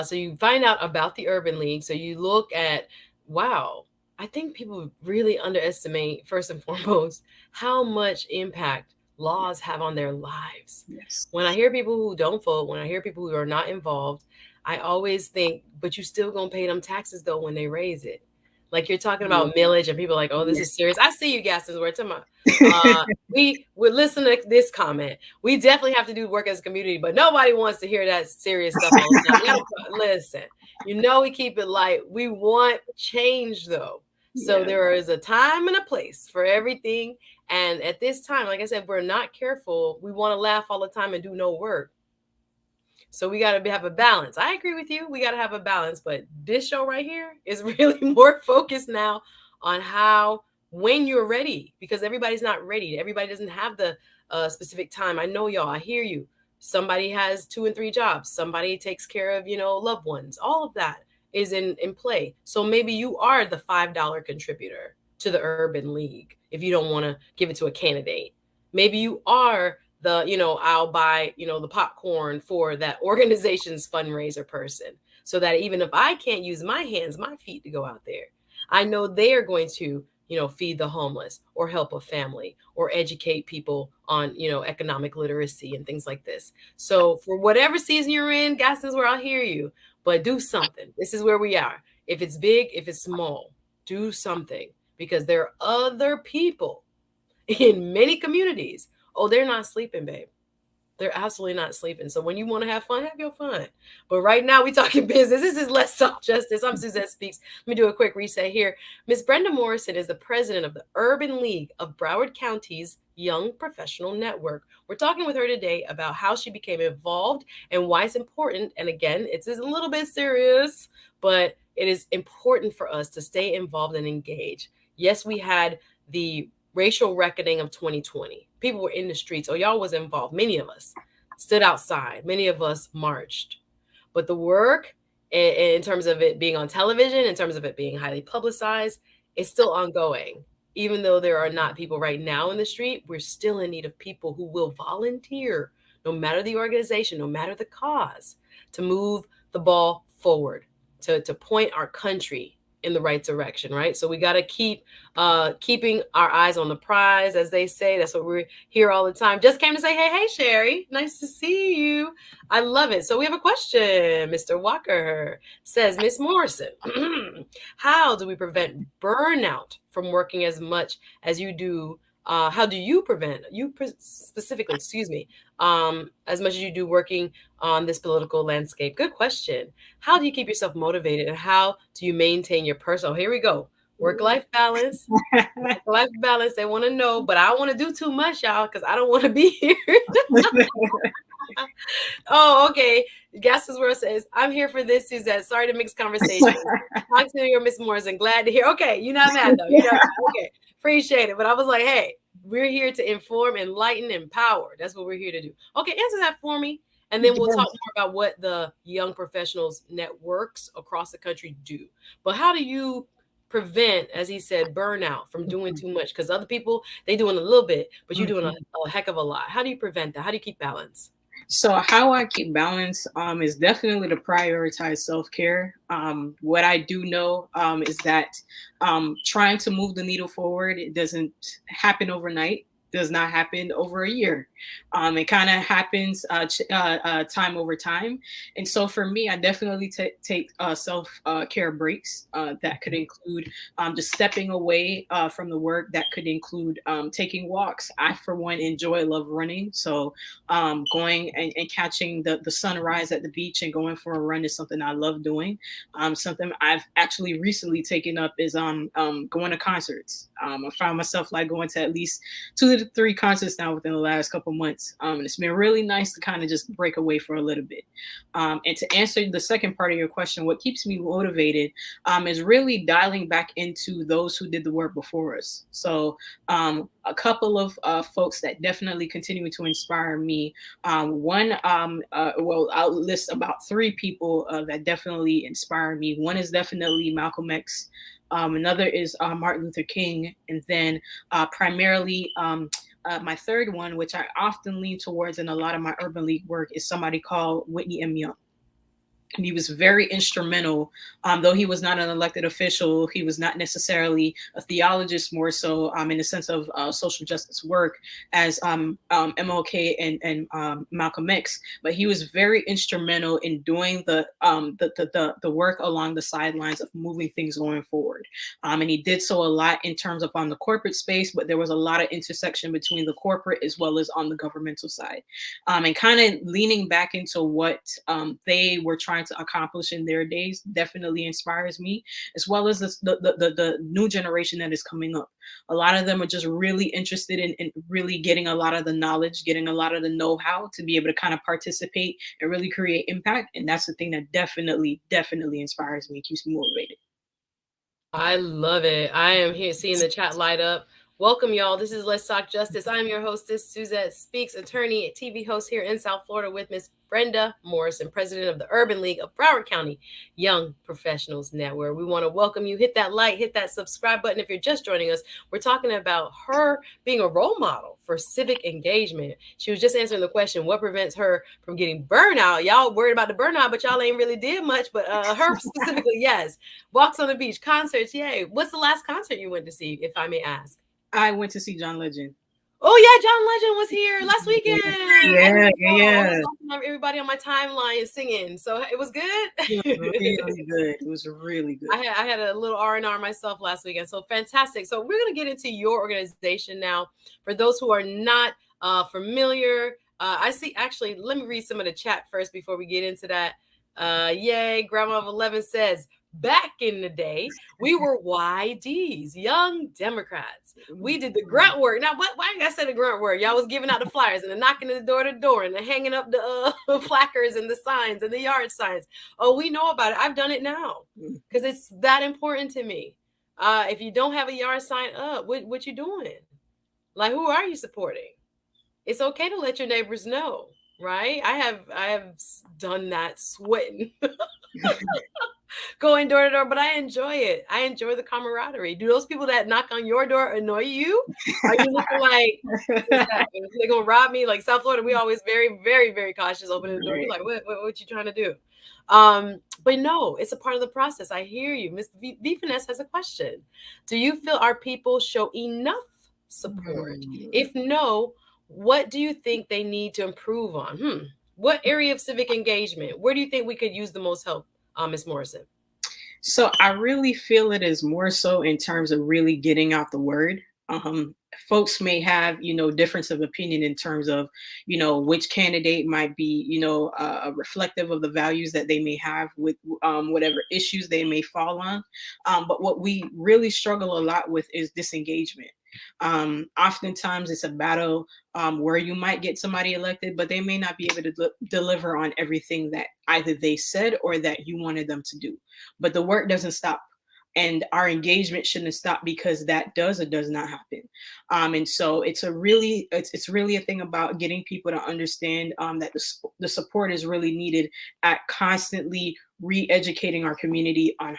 so you find out about the Urban League. So you look at, wow, I think people really underestimate, first and foremost, how much impact laws have on their lives. Yes. When I hear people who don't vote, when I hear people who are not involved, I always think, but you still gonna pay them taxes though when they raise it. Like you're talking about millage, and people are like, oh, this is serious. I see you, Gaston's word. Talking about, we would listen to this comment. We definitely have to do work as a community, but nobody wants to hear that serious stuff all the time. Listen, we keep it light. We want change though. So there is a time and a place for everything. And at this time, like I said, if we're not careful, we want to laugh all the time and do no work. So we got to have a balance. I agree with you. We got to have a balance. But this show right here is really more focused now on how, when you're ready, because everybody's not ready. Everybody doesn't have the specific time. I know y'all. I hear you. Somebody has 2 and 3 jobs. Somebody takes care of, loved ones. All of that is in play. So maybe you are the $5 contributor to the Urban League if you don't want to give it to a candidate. Maybe you are the, I'll buy, the popcorn for that organization's fundraiser person, so that even if I can't use my hands, my feet to go out there, I know they are going to, feed the homeless or help a family or educate people on, economic literacy and things like this. So for whatever season you're in, Gaston's where I'll hear you, but do something. This is where we are. If it's big, if it's small, do something, because there are other people in many communities. Oh, they're not sleeping, babe. They're absolutely not sleeping. So when you want to have your fun. But right now we talking business. This is Let's Talk Justice. I'm Suzette Speaks. Let me do a quick reset here. Miss Brenda Morrison is the president of the Urban League of Broward County's Young Professional Network. We're talking with her today about how she became involved and why it's important. And again, it's a little bit serious, but it is important for us to stay involved and engage. Yes, we had the racial reckoning of 2020. People were in the streets. Oh, y'all was involved. Many of us stood outside. Many of us marched. But the work, in terms of it being on television, in terms of it being highly publicized, is still ongoing. Even though there are not people right now in the street, we're still in need of people who will volunteer, no matter the organization, no matter the cause, to move the ball forward, to point our country in the right direction, right? So we got to keep keeping our eyes on the prize, as they say. That's what we're here all the time. Just came to say, hey, Sherry, nice to see you. I love it. So we have a question. Mr. Walker says, Miss Morrison, how do we prevent burnout from working as much as you do? How do you prevent, specifically, as much as you do working on this political landscape? Good question. How do you keep yourself motivated, and how do you maintain your personal, here we go, work-life balance? Work-life balance, they want to know, but I don't want to do too much, y'all, because I don't want to be here. Oh, okay. Gaston's word says, I'm here for this, Suzette. Sorry to mix conversation. Talk to you, Miss Morrison. Glad to hear. Okay, you're not mad, though. Okay. Appreciate it. But I was like, hey, we're here to inform, enlighten, empower. That's what we're here to do. Okay, answer that for me. And then we'll talk more about what the Young Professionals networks across the country do. But how do you prevent, as he said, burnout from doing too much? Because other people, they doing a little bit, but you're doing a heck of a lot. How do you prevent that? How do you keep balance? So how I keep balance is definitely to prioritize self-care. What I do know is that trying to move the needle forward, it doesn't happen overnight. does not happen over a year. It kind of happens time over time. And so for me, I definitely take self care breaks. That could include just stepping away from the work. That could include taking walks. I, for one, love running. So going and catching the sunrise at the beach and going for a run is something I love doing. Something I've actually recently taken up is going to concerts. I found myself like going to at least 2 to 3 concerts now within the last couple months. And it's been really nice to kind of just break away for a little bit. And to answer the second part of your question, what keeps me motivated is really dialing back into those who did the work before us. So a couple of folks that definitely continue to inspire me. Well, I'll list about 3 people that definitely inspire me. One is definitely Malcolm X. Another is Martin Luther King, and then primarily my third one, which I often lean towards in a lot of my urban league work, is somebody called Whitney M. Young. And he was very instrumental. Though he was not an elected official, he was not necessarily a theologist, more so in the sense of social justice work as MLK and Malcolm X. But he was very instrumental in doing the work along the sidelines of moving things going forward. And he did so a lot in terms of on the corporate space, but there was a lot of intersection between the corporate as well as on the governmental side. And kind of leaning back into what they were trying to accomplish in their days definitely inspires me, as well as the new generation that is coming up. A lot of them are just really interested in really getting a lot of the knowledge, getting a lot of the know-how to be able to kind of participate and really create impact. And that's the thing that definitely inspires me, keeps me motivated. I love it. I am here seeing the chat light up. Welcome, y'all. This is Let's Talk Justice. I'm your hostess, Suzette Speaks, attorney, TV host here in South Florida with Miss Brenda Morrison, president of the Urban League of Broward County Young Professionals Network. We want to welcome you. Hit that like, hit that subscribe button. If you're just joining us, we're talking about her being a role model for civic engagement. She was just answering the question, what prevents her from getting burnout? Y'all worried about the burnout, but y'all ain't really did much. But her specifically, yes. Walks on the beach, concerts, yay. What's the last concert you went to see, if I may ask? I went to see John Legend. Oh yeah, John Legend was here last weekend. Yeah. Everybody on my timeline is singing, so it was good. It was really good. It was really good. I had a little R&R myself last weekend, so fantastic. So we're gonna get into your organization now. For those who are not familiar, I see. Actually, let me read some of the chat first before we get into that. Yay, Grandma of 11 says, back in the day, we were YDs, Young Democrats. We did the grunt work. Now, why I say the grunt work? Y'all was giving out the flyers and the knocking the door to door and the hanging up the placards and the signs and the yard signs. Oh, we know about it. I've done it now because it's that important to me. If you don't have a yard sign up, what you doing? Like, who are you supporting? It's okay to let your neighbors know, right? I have done that, sweating. Going door to door, but I enjoy it. I enjoy the camaraderie. Do those people that knock on your door annoy you? Are you looking like they're gonna rob me? Like South Florida, we always very, very, very cautious opening the door. You're like, what you trying to do? But no, it's a part of the process. I hear you. Miss V Finesse has a question. Do you feel our people show enough support? If no, what do you think they need to improve on? What area of civic engagement? Where do you think we could use the most help? Ms. Morrison? So I really feel it is more so in terms of really getting out the word. Folks may have, difference of opinion in terms of, which candidate might be, reflective of the values that they may have with whatever issues they may fall on. But what we really struggle a lot with is disengagement. Oftentimes it's a battle where you might get somebody elected, but they may not be able to deliver on everything that either they said or that you wanted them to do. But the work doesn't stop. And our engagement shouldn't stop because that does or does not happen. And so it's really a thing about getting people to understand that the support is really needed at constantly re-educating our community on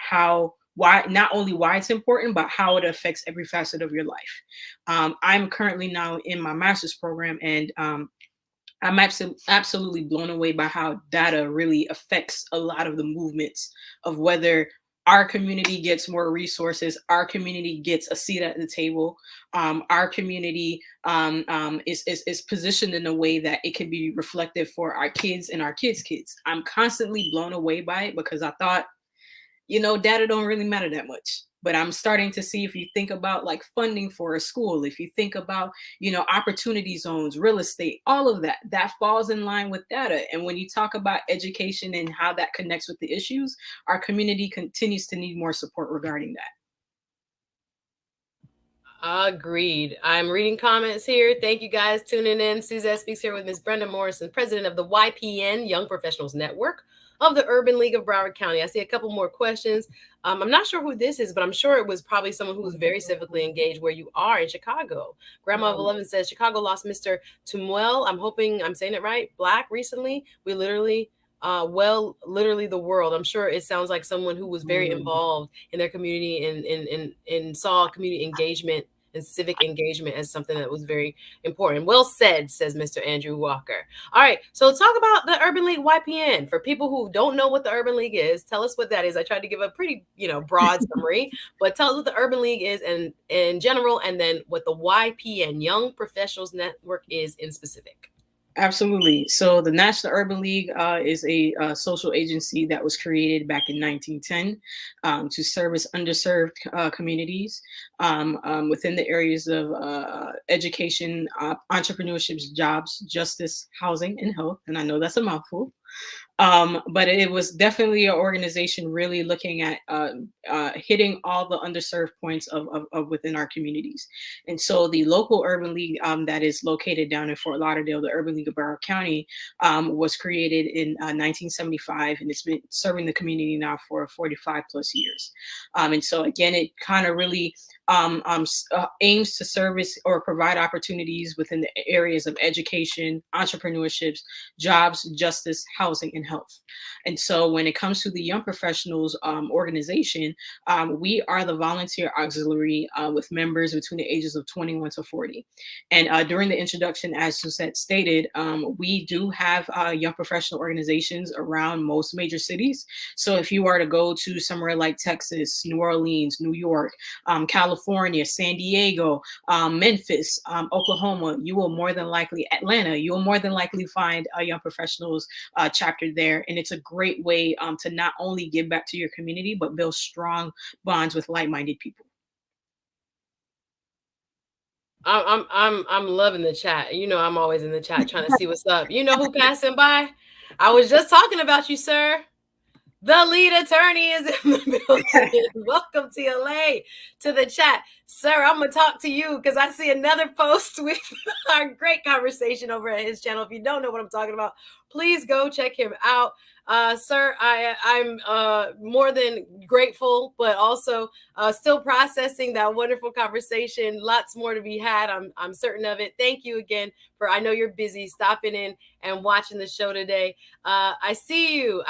why it's important, but how it affects every facet of your life. I'm currently now in my master's program, and I'm absolutely blown away by how data really affects a lot of the movements of whether our community gets more resources, our community gets a seat at the table, our community is positioned in a way that it can be reflective for our kids and our kids' kids. I'm constantly blown away by it because I thought, data don't really matter that much. But I'm starting to see, if you think about like funding for a school, if you think about, opportunity zones, real estate, all of that, that falls in line with data. And when you talk about education and how that connects with the issues, our community continues to need more support regarding that. Agreed. I'm reading comments here. Thank you guys tuning in. Suzette Speaks here with Ms. Brenda Morrison, president of the YPN, Young Professionals Network of the Urban League of Broward County. I see a couple more questions. I'm not sure who this is, but I'm sure it was probably someone who was very civically engaged where you are in Chicago. Grandma of 11 says, Chicago lost Mr. Tumuel. I'm hoping I'm saying it right. Black recently. We literally literally the world. I'm sure it sounds like someone who was very involved in their community and saw community engagement and civic engagement as something that was very important. Well said, says Mr. Andrew Walker. All right, so talk about the Urban League YPN. For people who don't know what the Urban League is, tell us what that is. I tried to give a pretty, broad summary, but tell us what the Urban League is and in general, and then what the YPN, Young Professionals Network, is in specific. Absolutely. So the National Urban League is a social agency that was created back in 1910 to service underserved communities within the areas of education, entrepreneurship, jobs, justice, housing, and health. And I know that's a mouthful. But it was definitely an organization really looking at hitting all the underserved points of within our communities. And so the local Urban League that is located down in Fort Lauderdale, the Urban League of Broward County, was created in 1975, and it's been serving the community now for 45 plus years. And so again, it kind of really aims to service or provide opportunities within the areas of education, entrepreneurships, jobs, justice, housing, and health. And so when it comes to the Young Professionals organization, we are the volunteer auxiliary with members between the ages of 21 to 40. And during the introduction, as Suzette stated, we do have young professional organizations around most major cities. So if you are to go to somewhere like Texas, New Orleans, New York, California, San Diego, Memphis, Oklahoma, you will more than likely, Atlanta, you will more than likely find a Young Professionals chapter there. And it's a great way to not only give back to your community, but build strong bonds with like-minded people. I'm loving the chat. I'm always in the chat trying to see what's up. You know who passing by? I was just talking about you, sir. The lead attorney is in the building. Welcome, TLA, to the chat. Sir, I'm going to talk to you because I see another post with our great conversation over at his channel. If you don't know what I'm talking about, please go check him out. Sir, I'm more than grateful, but also still processing that wonderful conversation. Lots more to be had. I'm certain of it. Thank you again I know you're busy stopping in and watching the show today. I see you.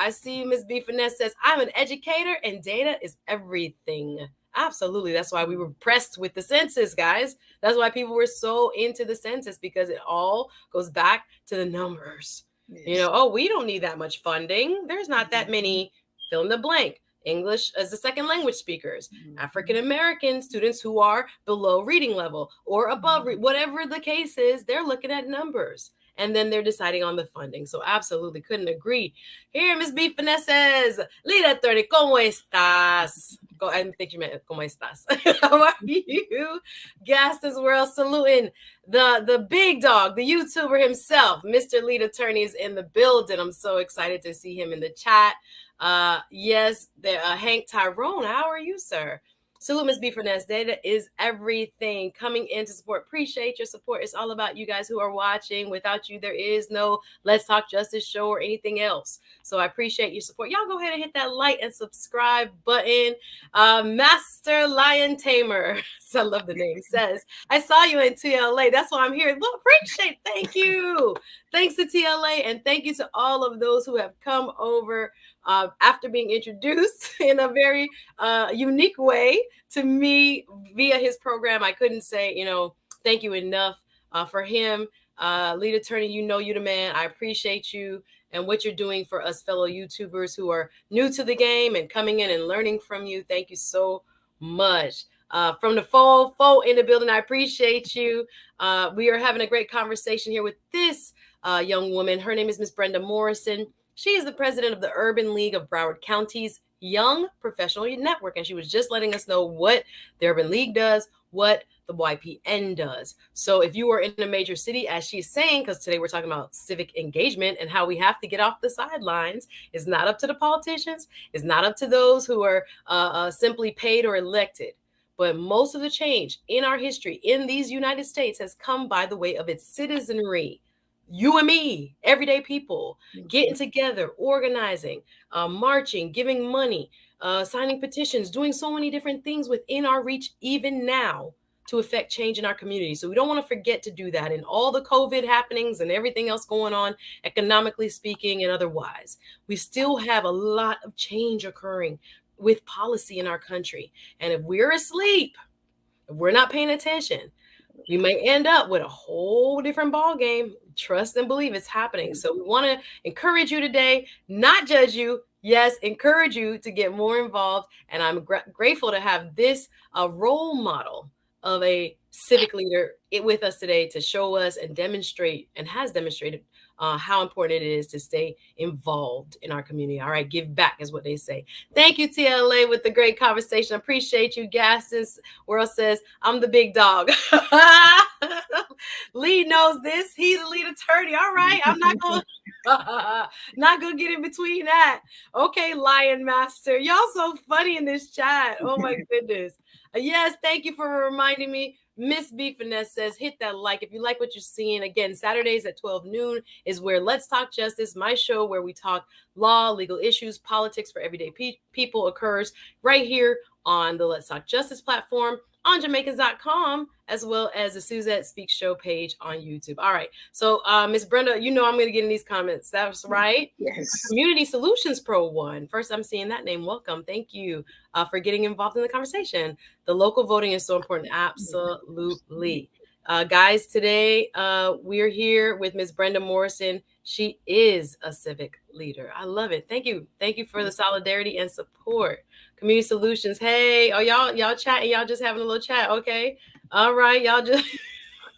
Miss B. Finesse says, I'm an educator and data is everything. Absolutely. That's why we were pressed with the census, guys. That's why people were so into the census, because it all goes back to the numbers. Yes. We don't need that much funding. There's not that many fill in the blank English as a second language speakers, African American students who are below reading level or above, whatever the case is, they're looking at numbers and then they're deciding on the funding. So absolutely couldn't agree. Here, Ms. B. Finesse says, lead attorney, ¿cómo estás? I think you meant, ¿cómo estás? How are you? Gaston's World saluting the big dog, the YouTuber himself, Mr. Lead Attorney is in the building. I'm so excited to see him in the chat. Yes, Hank Tyrone, how are you, sir? Salute, Ms. B. Fernandez. Data is everything. Coming in to support. Appreciate your support. It's all about you guys who are watching. Without you, there is no Let's Talk Justice show or anything else. So I appreciate your support. Y'all go ahead and hit that like and subscribe button. Master Lion Tamer, I love the name, says, I saw you in TLA. That's why I'm here. Look, appreciate. Thank you. Thanks to TLA, and thank you to all of those who have come over after being introduced in a very unique way to me via his program. I couldn't say, thank you enough for him. Lead attorney, you the man. I appreciate you. and what you're doing for us fellow YouTubers who are new to the game and coming in and learning from you. Thank you so much. From the faux in the building, I appreciate you. We are having a great conversation here with this young woman. Her name is Miss Brenda Morrison. She is the president of the Urban League of Broward County's Young Professional Network, and she was just letting us know what the Urban League does, what the YPN does. So if you are in a major city, as she's saying, because today we're talking about civic engagement and how we have to get off the sidelines, it's not up to the politicians, it's not up to those who are simply paid or elected. But most of the change in our history in these United States has come by the way of its citizenry. You and me, everyday people, getting together, organizing, marching, giving money, signing petitions, doing so many different things within our reach, even now, to affect change in our community. So we don't want to forget to do that in all the COVID happenings and everything else going on, economically speaking and otherwise. We still have a lot of change occurring with policy in our country. And if we're asleep, if we're not paying attention, we may end up with a whole different ball game. Trust and believe it's happening. So we want to encourage you today, not judge you. Yes, encourage you to get more involved. And I'm grateful to have this role model of a civic leader with us today to show us and demonstrate, and has demonstrated how important it is to stay involved in our community. All right, give back is what they say. Thank you, TLA, with the great conversation. I appreciate you. Gaston's World says, I'm the big dog. Lee knows this. He's the lead attorney. All right, I'm not going not gonna get in between that. Okay, Lion Master. Y'all so funny in this chat. Oh my goodness. Yes, thank you for reminding me. Miss B Finesse says, hit that like if you like what you're seeing. Again, Saturdays at 12 noon is where Let's Talk Justice, my show where we talk law, legal issues, politics for everyday people, occurs right here on the Let's Talk Justice platform on Jamaicans.com, as well as the Suzette Speaks Show page on YouTube. All right. So, Miss Brenda, you know I'm going to get in these comments. That's right. Yes. Community Solutions Pro 1. First, I'm seeing that name. Welcome. Thank you for getting involved in the conversation. The local voting is so important. Absolutely. Guys, today we're here with Miss Brenda Morrison. She is a civic leader. I love it. Thank you. Thank you for the solidarity and support. Community Solutions. Hey, oh y'all chatting. Y'all just having a little chat. Okay. All right. Y'all just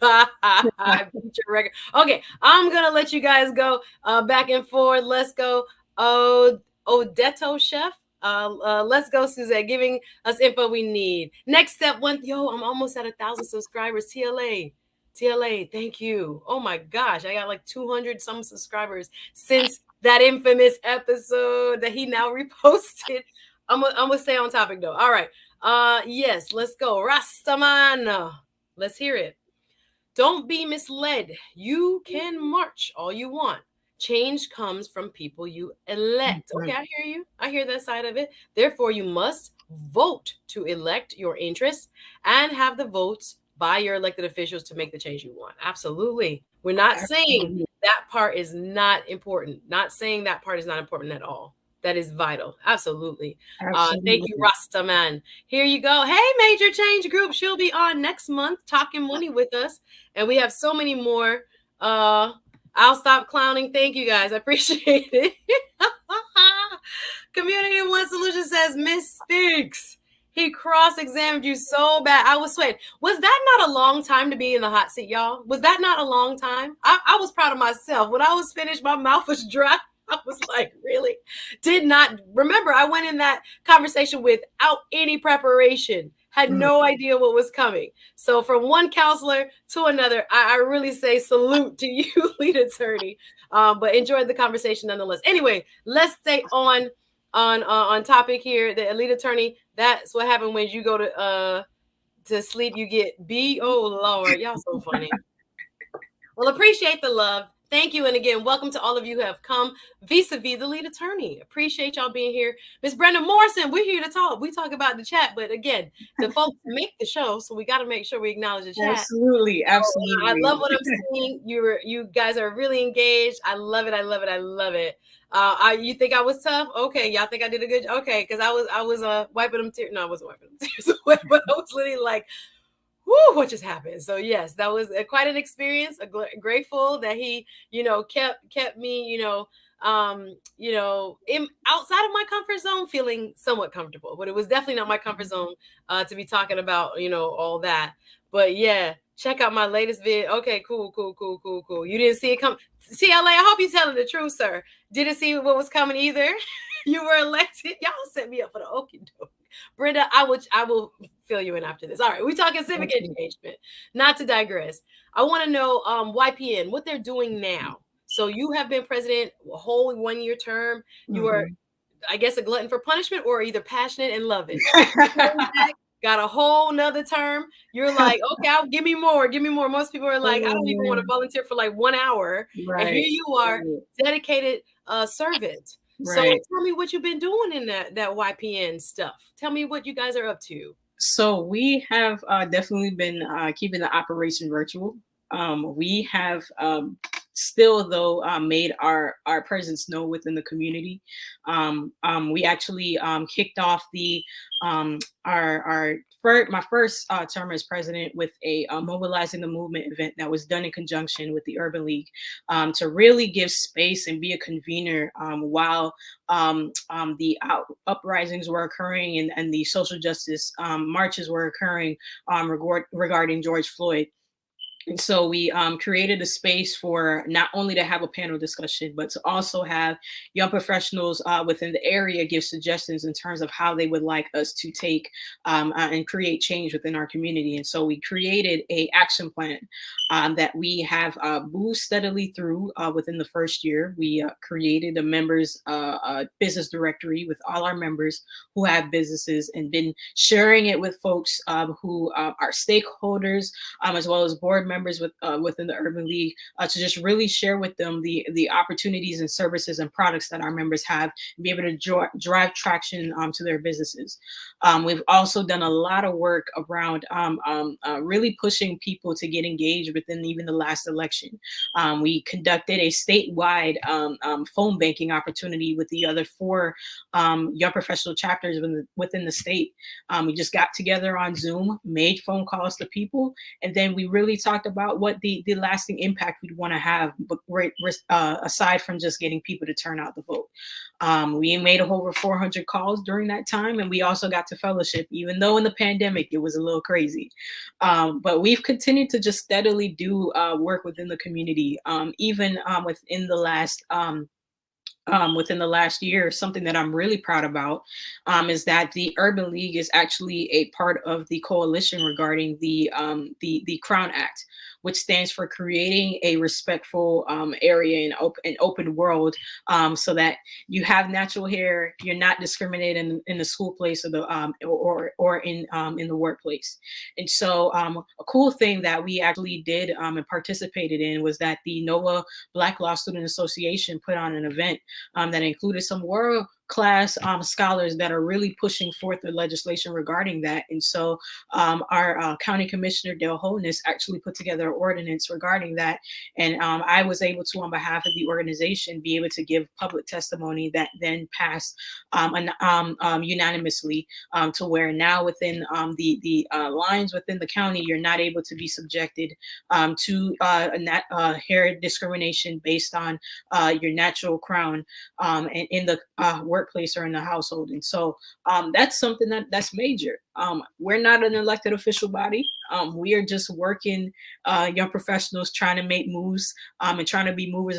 I beat your record. Okay, I'm gonna let you guys go back and forth. Let's go. Odetto Chef. Let's go, Suzette, giving us info we need. Next step one. Yo, I'm almost at 1,000 subscribers. TLA, thank you. Oh my gosh, I got like 200 some subscribers since that infamous episode that he now reposted. I'm gonna stay on topic though. All right. Yes, let's go. Rastaman. Let's hear it. Don't be misled. You can march all you want. Change comes from people you elect. Okay, I hear you. I hear that side of it. Therefore, you must vote to elect your interests and have the votes by your elected officials to make the change you want. Absolutely. We're not saying that part is not important. Not saying that part is not important at all. That is vital. Absolutely. Thank you, Rastaman. Here you go. Hey, Major Change Group. She'll be on next month talking money with us. And we have so many more. I'll stop clowning. Thank you, guys. I appreciate it. Community One Solution says, Miss Speaks. He cross-examined you so bad. I was sweating. Was that not a long time to be in the hot seat, y'all? Was that not a long time? I was proud of myself. When I was finished, my mouth was dry. I was like, really? Did not remember. I went in that conversation without any preparation, had no idea what was coming. So from one counselor to another, I really say salute to you, lead attorney. But enjoyed the conversation nonetheless. Anyway, let's stay on topic here. The lead attorney, that's what happened when you go to sleep, you get B. Oh Lord, y'all so funny. Well, appreciate the love. Thank you. And again, welcome to all of you who have come vis-a-vis the lead attorney. Appreciate y'all being here. Miss Brenda Morrison, we're here to talk. We talk about the chat, but again, the folks make the show, so we got to make sure we acknowledge the chat. Absolutely. Absolutely. I love what I'm seeing. You guys are really engaged. I love it. I love it. I love it. You think I was tough? Okay. Y'all think I did a good job? Okay. Because I was wiping them tears. No, I wasn't wiping them tears away, but I was literally like, whoo, what just happened? So yes, that was quite an experience. Grateful that he, kept me, outside of my comfort zone, feeling somewhat comfortable, but it was definitely not my comfort zone to be talking about, all that. But yeah, check out my latest vid. Okay, cool, cool, cool, cool, cool. You didn't see it come. CLA, I hope you're telling the truth, sir. Didn't see what was coming either. You were elected. Y'all set me up for the okie doke. Brenda, I will fill you in after this. All right, we're talking civic engagement. Not to digress. I want to know YPN, what they're doing now. So you have been president a whole 1 year term. You are, I guess, a glutton for punishment, or either passionate and love it. You came back, got a whole nother term. You're like, okay, give me more, give me more. Most people are like, I don't even want to volunteer for like 1 hour. Right. And here you are, dedicated servant. So tell me what you've been doing in that YPN stuff. Tell me what you guys are up to. So we have definitely been keeping the operation virtual. We have still, though, made our presence known within the community. We actually kicked off the my first term as president with a mobilizing the movement event that was done in conjunction with the Urban League to really give space and be a convener while the uprisings were occurring and the social justice marches were occurring regarding George Floyd. And so we created a space for not only to have a panel discussion, but to also have young professionals within the area give suggestions in terms of how they would like us to take and create change within our community. And so we created a action plan that we have moved steadily through within the first year. We created a members business directory with all our members who have businesses and been sharing it with folks who are stakeholders as well as board members within the Urban League to just really share with them the opportunities and services and products that our members have and be able to drive traction to their businesses. We've also done a lot of work around really pushing people to get engaged within even the last election. We conducted a statewide phone banking opportunity with the other 4 young professional chapters within the state. We just got together on Zoom, made phone calls to people, and then we really talked about what the lasting impact we'd want to have, aside from just getting people to turn out the vote. We made over 400 calls during that time, and we also got to fellowship, even though in the pandemic it was a little crazy. But we've continued to just steadily do work within the community, even within the last year. Something that I'm really proud about is that the Urban League is actually a part of the coalition regarding the Crown Act, which stands for creating a respectful area and open world, so that you have natural hair, you're not discriminated in the school place or in the workplace. And so a cool thing that we actually did and participated in was that the NOAA Black Law Student Association put on an event that included some world-class scholars that are really pushing forth the legislation regarding that. And so our County Commissioner Dale Holness actually put together an ordinance regarding that. And I was able to, on behalf of the organization, be able to give public testimony that then passed unanimously to where now within the lines within the county, you're not able to be subjected to hair discrimination based on your natural crown in the workplace or in the household. And so that's something that's major. We're not an elected official body. We are just working young professionals trying to make moves and trying to be movers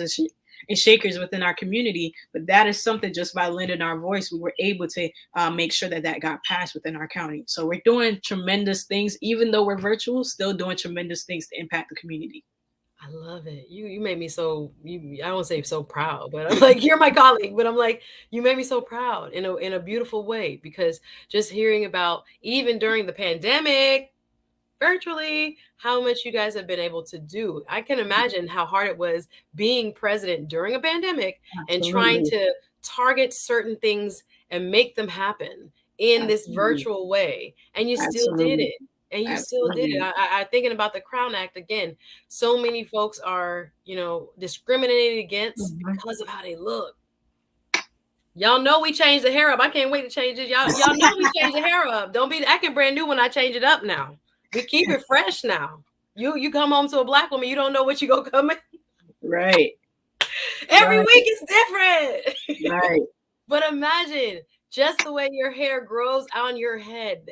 and shakers within our community. But that is something, just by lending our voice, we were able to make sure that got passed within our county. So we're doing tremendous things, even though we're virtual, still doing tremendous things to impact the community. I love it. You made me so, I don't say so proud, but I'm like, you're my colleague, but I'm like, you made me so proud in a beautiful way, because just hearing about, even during the pandemic, virtually, how much you guys have been able to do. I can imagine how hard it was being president during a pandemic. Absolutely. And trying to target certain things and make them happen in this virtual way. And you still did it. And you still did it. I thinking about the Crown Act again. So many folks are, discriminated against because of how they look. Y'all know we changed the hair up. I can't wait to change it. Y'all know we changed the hair up. Don't be acting brand new when I change it up now. We keep it fresh now. You come home to a Black woman, you don't know what you gonna come in. Right. Every Right. week is different. Right. But imagine just the way your hair grows on your head,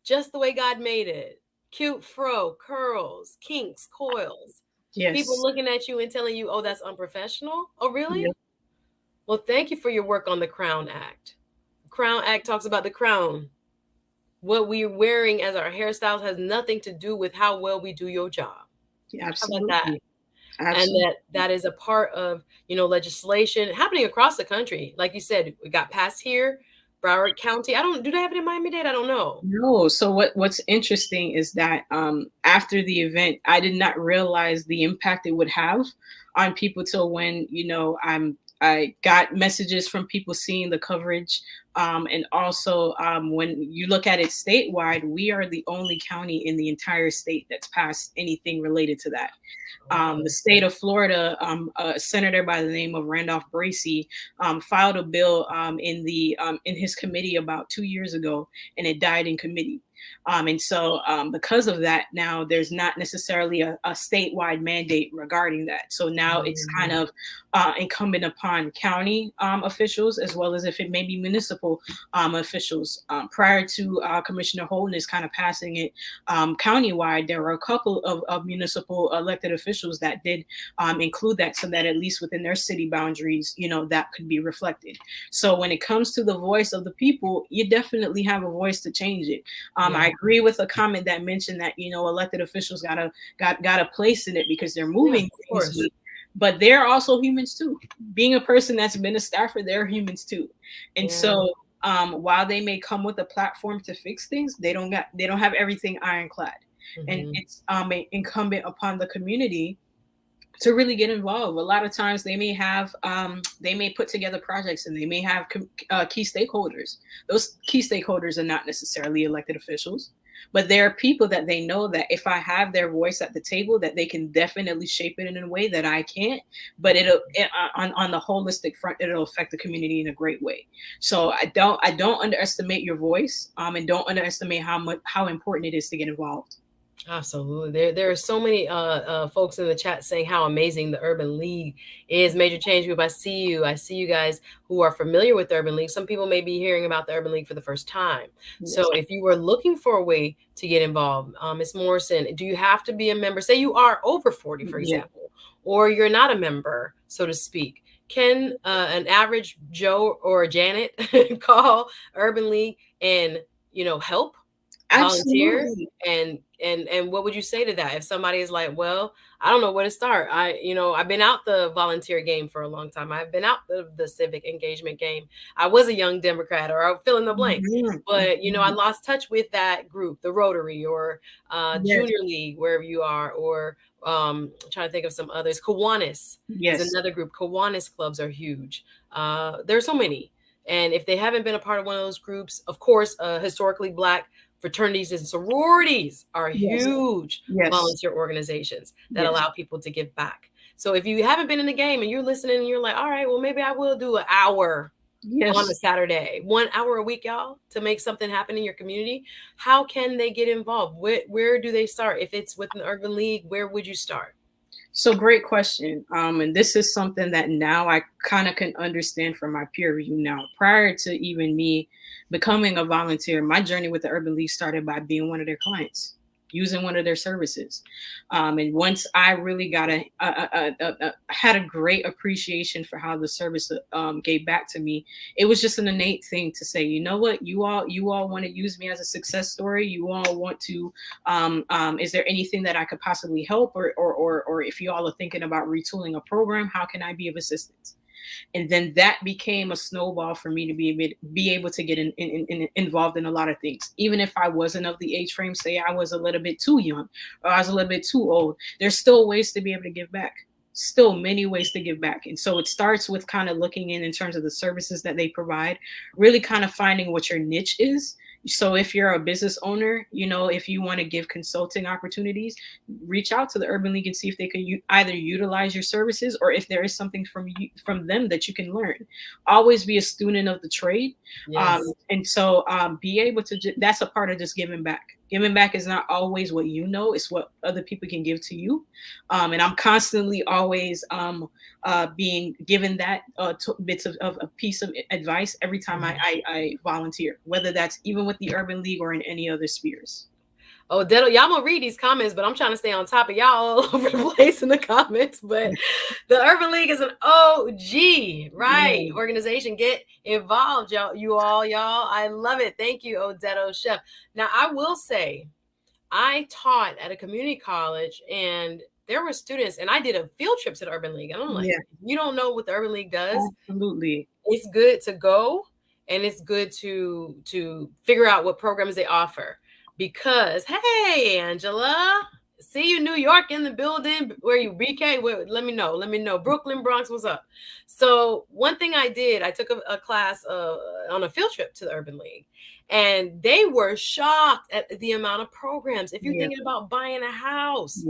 just the way God made it. Cute fro, curls, kinks, coils. People Yes. looking at you and telling you, oh, that's unprofessional. Oh, really? Yep. Well, thank you for your work on the Crown Act. Crown Act talks about the crown. What we're wearing as our hairstyles has nothing to do with how well we do your job. How about that? Absolutely. And Absolutely. that is a part of, legislation happening across the country. Like you said, we got passed here, Broward County. I don't, do they have it in Miami-Dade? I don't know. No. So what's interesting is that after the event, I did not realize the impact it would have on people till when I got messages from people seeing the coverage, and also when you look at it statewide, we are the only county in the entire state that's passed anything related to that. The Oh, state of Florida, a senator by the name of Randolph Bracy, filed a bill in his committee about 2 years ago, and it died in committee. And so, because of that, now there's not necessarily a statewide mandate regarding that. So now it's kind mm, of incumbent upon county officials, as well as if it may be municipal officials. Prior to Commissioner Holness kind of passing it countywide, there were a couple of municipal elected officials that did include that, so that at least within their city boundaries, that could be reflected. So when it comes to the voice of the people, you definitely have a voice to change it. yeah, I agree with a comment that mentioned that elected officials got a place in it because they're yeah, moving of things, course. but they're also humans too. Being a person that's been a staffer, they're humans too, and Yeah. so while they may come with a platform to fix things, they don't have everything ironclad, and Hmm. it's incumbent upon the community to really get involved. A lot of times they may put together projects, and they may have key stakeholders. Those key stakeholders are not necessarily elected officials, but there are people that they know that if I have their voice at the table, that they can definitely shape it in a way that I can't. But on the holistic front, it'll affect the community in a great way. So I don't underestimate your voice, and don't underestimate how important it is to get involved. Absolutely. There are so many folks in the chat saying how amazing the Urban League is. Major Change Group. I see you. I see you guys who are familiar with the Urban League. Some people may be hearing about the Urban League for the first time. Yes. So if you were looking for a way to get involved, Ms. Morrison, do you have to be a member? Say you are over 40, for Yeah. example, or you're not a member, so to speak. Can an average Joe or Janet call Urban League and help? Volunteer? Absolutely. And what would you say to that if somebody is like, well, I don't know where to start? I've been out the volunteer game for a long time. I've been out the civic engagement game. I was a young Democrat, or I'll fill in the blank, Mhm, but I mhm. lost touch with that group, the Rotary, or Yes, Junior League, wherever you are, or I'm trying to think of some others. Kiwanis is yes, another group. Kiwanis clubs are huge. There's so many. And if they haven't been a part of one of those groups, of course, historically Black fraternities and sororities are yes, huge yes, volunteer organizations that yes, allow people to give back. So if you haven't been in the game and you're listening and you're like, all right, well, maybe I will do an hour on a yes. Saturday, 1 hour a week, y'all, to make something happen in your community. How can they get involved? Where do they start? If it's with an urban league, where would you start? So great question. And this is something that now I kind of can understand from my peer review now. Prior to even me becoming a volunteer, my journey with the Urban League started by being one of their clients, using one of their services. And once I really got had a great appreciation for how the service gave back to me, it was just an innate thing to say, you know what, you all want to use me as a success story. You all want to is there anything that I could possibly help, or if you all are thinking about retooling a program, how can I be of assistance? And then that became a snowball for me to be able to get involved in a lot of things, even if I wasn't of the age frame. Say I was a little bit too young, or I was a little bit too old. There's still ways to be able to give back. Still many ways to give back. And so it starts with kind of looking in terms of the services that they provide, really kind of finding what your niche is. So if you're a business owner, if you want to give consulting opportunities, reach out to the Urban League and see if they can either utilize your services, or if there is something from them that you can learn. Always be a student of the trade, Yes. and so be able to. That's a part of just giving back. Giving back is not always what you know, it's what other people can give to you. And I'm constantly always being given that bits of a piece of advice every time I volunteer, whether that's even with the Urban League or in any other spheres. Oh, y'all gonna read these comments, but I'm trying to stay on top of y'all all over the place in the comments. But the Urban League is an OG, right? Yeah. Organization. Get involved, y'all. Y'all. I love it. Thank you, Odetto Chef. Now, I will say, I taught at a community college, and there were students, and I did a field trip to the Urban League. And I'm like, you don't know what the Urban League does? Absolutely. It's good to go, and it's good to figure out what programs they offer. Because, hey, Angela, see you, New York in the building. Where you, BK? Let me know. Brooklyn, Bronx, what's up? So one thing I did, I took a class on a field trip to the Urban League, and they were shocked at the amount of programs. If you're thinking about buying a house,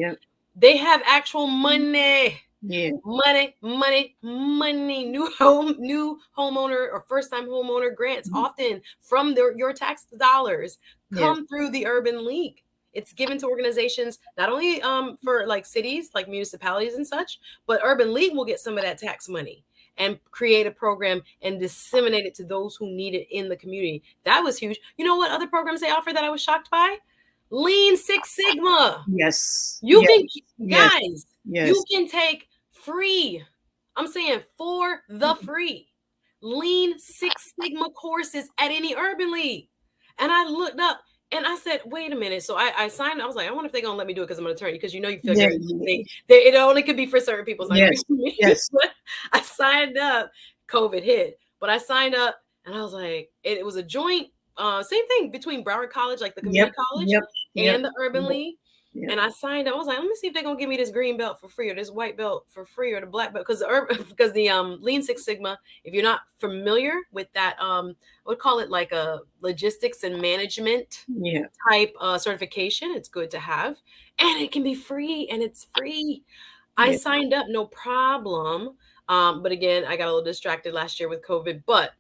they have actual money. Money. New homeowner or first-time homeowner grants, often from your tax dollars, come through the Urban League. It's given to organizations not only for like cities, like municipalities and such, but Urban League will get some of that tax money and create a program and disseminate it to those who need it in the community. That was huge. You know what other programs they offer that I was shocked by? Lean Six Sigma. You can take free. I'm saying for the free Lean Six Sigma courses at any Urban League. And I looked up and I said, wait a minute. So I signed. I was like, I wonder if they're going to let me do it because I'm an attorney. Because you feel great. It only could be for certain people. So I signed up. COVID hit. But I signed up and I was like, it was a joint, same thing between Broward College, like the community college, and the Urban League. And I signed up. I was like, let me see if they're gonna give me this green belt for free or this white belt for free or the black belt. Because the Lean Six Sigma, if you're not familiar with that, we'll call it like a logistics and management type certification. It's good to have, and it can be free, and it's free. I signed up, no problem. But again, I got a little distracted last year with COVID. But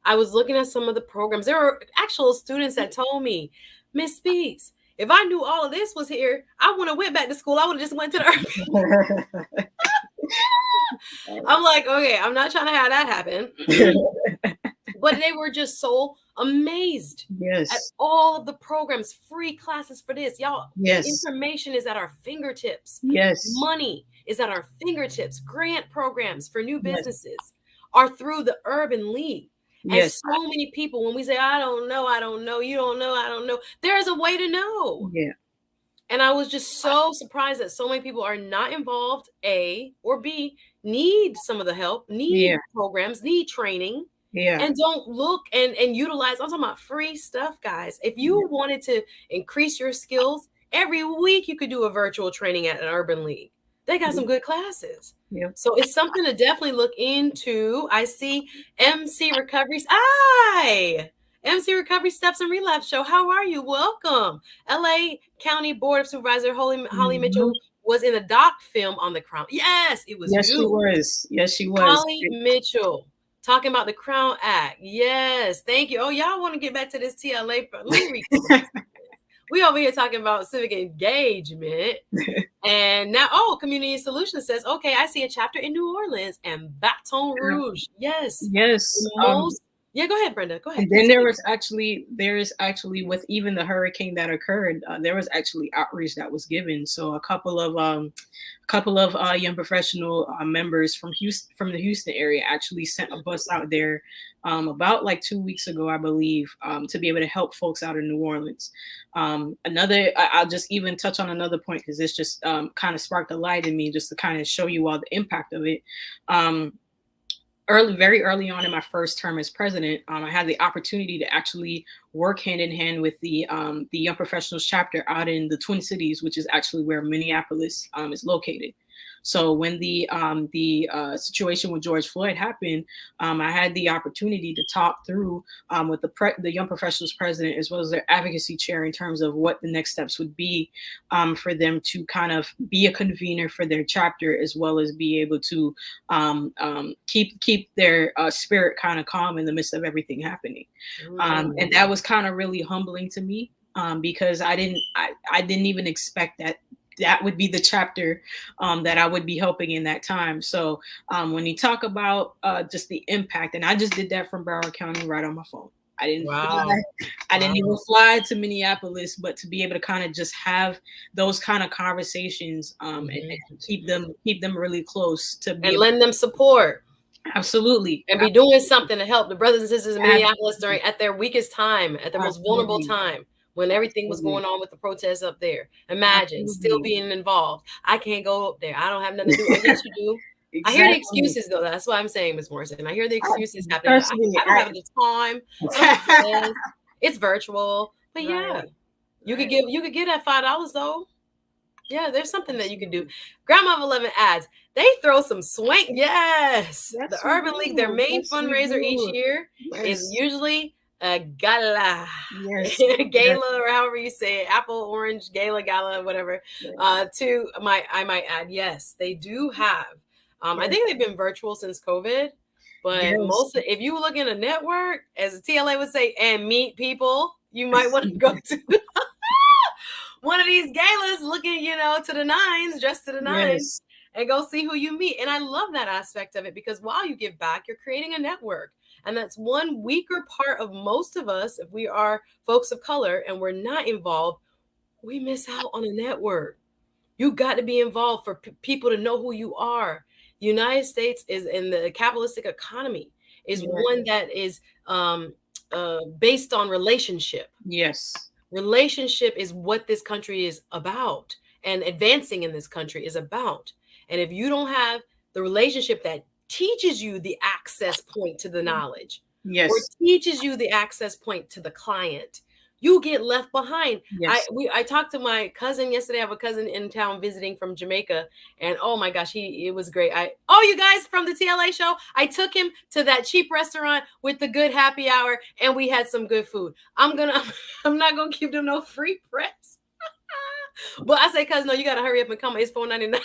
I was looking at some of the programs. There were actual students that told me, Miss Speaks, if I knew all of this was here, I wouldn't have went back to school. I would have just went to the Urban. I'm like, okay, I'm not trying to have that happen. But they were just so amazed at all of the programs, free classes for this. Y'all, information is at our fingertips. Money is at our fingertips. Grant programs for new businesses are through the Urban League. And so many people, when we say, I don't know, you don't know, I don't know, there is a way to know. And I was just so surprised that so many people are not involved, A, or B, need some of the help, need programs, need training, and don't look and utilize. I'm talking about free stuff, guys. If you wanted to increase your skills, every week you could do a virtual training at an Urban League. They got some good classes. So it's something to definitely look into. I see MC Recovery's. MC Recovery Steps and Relapse Show. How are you? Welcome. LA County Board of Supervisor Holly Mitchell was in a doc film on the Crown. Yes, it was. She was. Yes, she was. Holly Mitchell talking about the Crown Act. Yes, thank you. Oh, y'all want to get back to this TLA? Let me read. We over here talking about civic engagement. And now, Community Solutions says, okay, I see a chapter in New Orleans and Baton Rouge. Yes. Yeah, go ahead, Brenda. Go ahead. And then there is actually with even the hurricane that occurred, there was actually outreach that was given. So a couple of young professional members from the Houston area actually sent a bus out there about like 2 weeks ago, I believe, to be able to help folks out in New Orleans. I'll just even touch on another point because this just kind of sparked a light in me just to kind of show you all the impact of it. Very early on in my first term as president, I had the opportunity to actually work hand in hand with the Young Professionals chapter out in the Twin Cities, which is actually where Minneapolis is located. So when the situation with George Floyd happened, I had the opportunity to talk through with the Young Professionals president as well as their advocacy chair in terms of what the next steps would be for them to kind of be a convener for their chapter as well as be able to keep their spirit kind of calm in the midst of everything happening. And that was kind of really humbling to me. because I didn't even expect that would be the chapter that I would be helping in that time. So when you talk about just the impact, and I just did that from Broward County right on my phone. I didn't Wow. fly. I didn't even fly to Minneapolis, but to be able to kind of just have those kind of conversations, and keep them really close to be And able. lend them support. Absolutely. And be doing something to help the brothers and sisters in Minneapolis Absolutely. at their weakest time, at their most vulnerable Absolutely. time, when everything was Absolutely. going on with the protests up there. Imagine still Absolutely. being involved. I can't go up there. I don't have nothing to do. Oh, yes, you do. I hear the Exactly. excuses though. That's what I'm saying, Ms. Morrison. I hear the excuses happening, but Trust me. I don't have the time. I don't have it's virtual. But yeah, Right. you Right. could get that $5 though. Yeah, there's something that you can do. Grandma of 11 ads. They throw some swank. Yes. Yes, The we Urban League, their do. main Yes, we fundraiser each do. year is Yes. usually a gala. Yes. Yes. Gala, or however you say it, apple, orange, gala, whatever. I might add, yes, they do have. I Yes. think they've been virtual since COVID, but Yes. if you look in a network, as TLA would say, and meet people, you might want to go to one of these galas looking, to the nines, dressed to the nines, Yes. and go see who you meet. And I love that aspect of it, because while you give back, you're creating a network. And that's one weaker part of most of us. If we are folks of color and we're not involved, we miss out on a network. You got to be involved for people to know who you are. The United States is in the capitalistic economy, is Yes. one that is based on relationship. Yes. Relationship is what this country is about, and advancing in this country is about. And if you don't have the relationship that teaches you the access point to the knowledge, or Yes. teaches you the access point to the client, you get left behind. Yes. I talked to my cousin yesterday. I have a cousin in town visiting from Jamaica, and oh my gosh, it was great. You guys from the TLA show, I took him to that cheap restaurant with the good happy hour, and we had some good food. I'm not gonna give them no free press. But I say, cousin, no, you gotta hurry up and come. It's $4.99.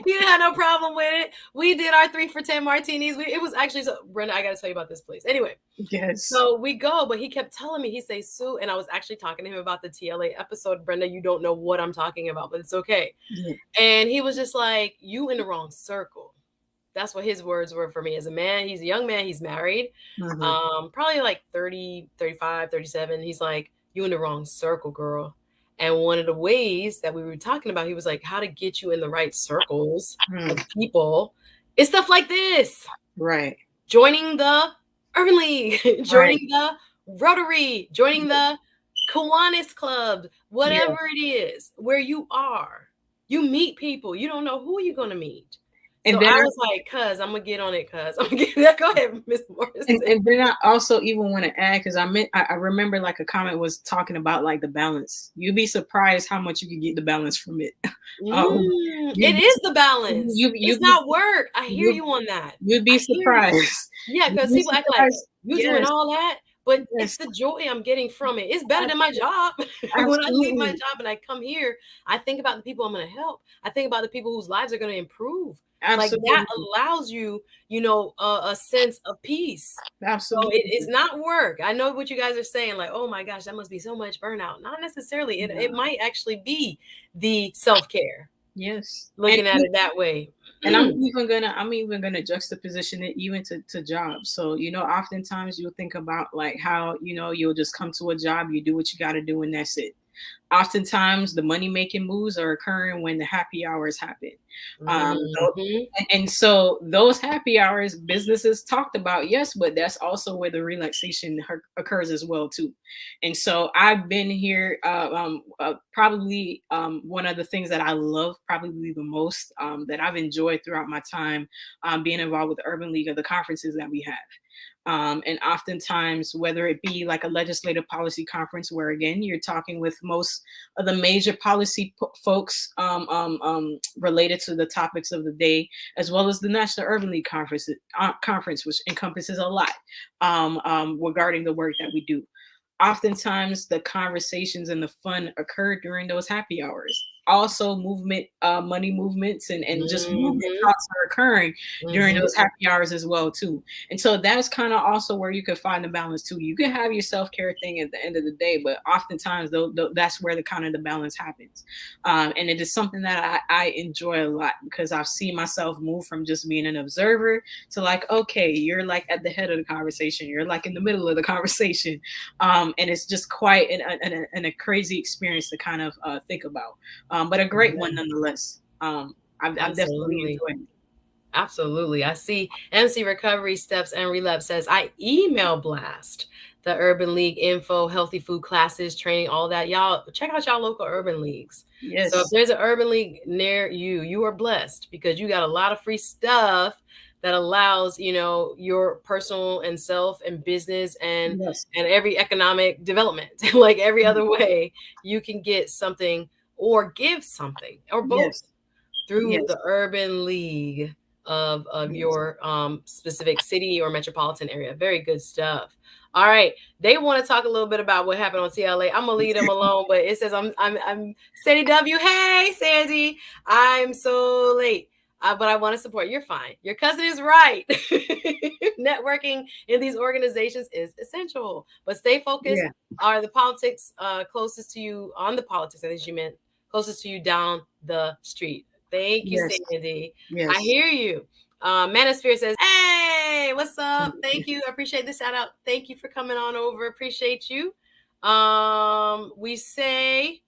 You didn't have no problem with it. We did our 3 for $10 martinis. It was actually so. Brenda, I got to tell you about this place. Anyway, Yes. so we go, but he kept telling me, he say, Sooo, and I was actually talking to him about the TLA episode. Brenda, you don't know what I'm talking about, but it's okay. Yeah. And he was just like, you in the wrong circle. That's what his words were for me. As a man, he's a young man, he's married, probably like 30, 35, 37. He's like, you in the wrong circle, girl. And one of the ways that we were talking about, he was like, how to get you in the right circles of people is stuff like this. Right. Joining the Urban League, joining the Rotary, joining the Kiwanis Club, whatever it is, where you are. You meet people. You don't know who you're going to meet. So I was like, cuz, I'm going to get on it, cuz. I'm going to get that. Go ahead, Ms. Morrison. And then I also even want to add, because I remember like a comment was talking about like the balance. You'd be surprised how much you can get the balance from it. It is the balance. It's not work. I hear you on that. You'd be surprised. Yeah, because people act like you're doing all that, but it's the joy I'm getting from it. It's better than my job. When I leave my job and I come here, I think about the people I'm going to help. I think about the people whose lives are going to improve. Absolutely. Like that allows you, a sense of peace. Absolutely. So it is not work. I know what you guys are saying, like, oh my gosh, that must be so much burnout. Not necessarily. It might actually be the self-care. Yes. Looking at it that way. And I'm even gonna juxtaposition it even to jobs. So, oftentimes you'll think about like how, you'll just come to a job, you do what you gotta do, and that's it. Oftentimes the money making moves are occurring when the happy hours happen. And so those happy hours businesses talked about, yes, but that's also where the relaxation occurs as well too. And so I've been here probably one of the things that I love probably the most that I've enjoyed throughout my time being involved with the Urban League, of the conferences that we have. And oftentimes, whether it be like a legislative policy conference, where again you're talking with most of the major policy folks related to the topics of the day, as well as the National Urban League conference, which encompasses a lot regarding the work that we do. Oftentimes, the conversations and the fun occur during those happy hours. also movement, money movements, and just movement Mm-hmm. talks are occurring during Mm-hmm. those happy hours as well too. And so that's kind of also where you can find the balance too. You can have your self-care thing at the end of the day, but oftentimes though that's where the kind of the balance happens. And it is something that I enjoy a lot because I've seen myself move from just being an observer to like, okay, you're like at the head of the conversation, you're like in the middle of the conversation. And it's just quite a crazy experience to kind of think about, but a great one nonetheless. I've definitely Absolutely. enjoyed it. Absolutely. I see MC Recovery Steps and Relapse says, I email blast the Urban League info, healthy food classes, training, all that. Y'all check out y'all local urban leagues. So if Yes, there's an urban league near you, you are blessed because you got a lot of free stuff that allows, your personal and self and business yes, and every economic development, like every other way you can get something or give something or both yes, through yes, the urban league of yes. your specific city or metropolitan area. Very good stuff. All right, they want to talk a little bit about what happened on TLA. I'm gonna leave them alone, but it says I'm Sandy W. Hey Sandy, I'm so late. But I want to support. You're fine. Your cousin is right. Networking in these organizations is essential, but stay focused. Yeah, Are the politics closest to you on the politics? I think she meant closest to you down the street. Thank you, yes, Sandy. I yes. hear you. Manosphere says, hey, what's up? Thank you. I appreciate the shout out. Thank you for coming on over. Appreciate you. We say,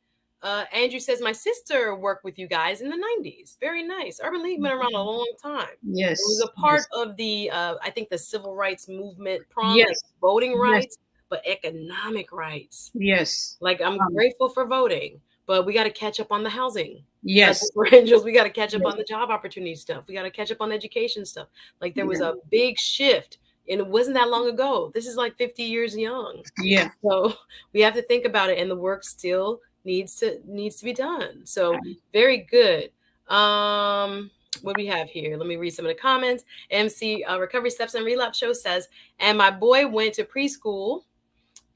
Andrew says, my sister worked with you guys in the 90s. Very nice. Urban League been around a long time. It was Yes, a part yes, of the, I think, the civil rights movement prong, like yes, voting yes, rights, but economic rights. yes. Like I'm Um, grateful for voting, but we got to catch up on the housing yes, differentials. We got to catch up yes, on the job opportunity stuff. We got to catch up on the education stuff. Like there was yeah, a big shift, and it wasn't that long ago. This is like 50 years young. yeah. So we have to think about it, and the work still needs to be done. So very good. What do we have here? Let me read some of the comments. MC Recovery Steps and Relapse Show says, and my boy went to preschool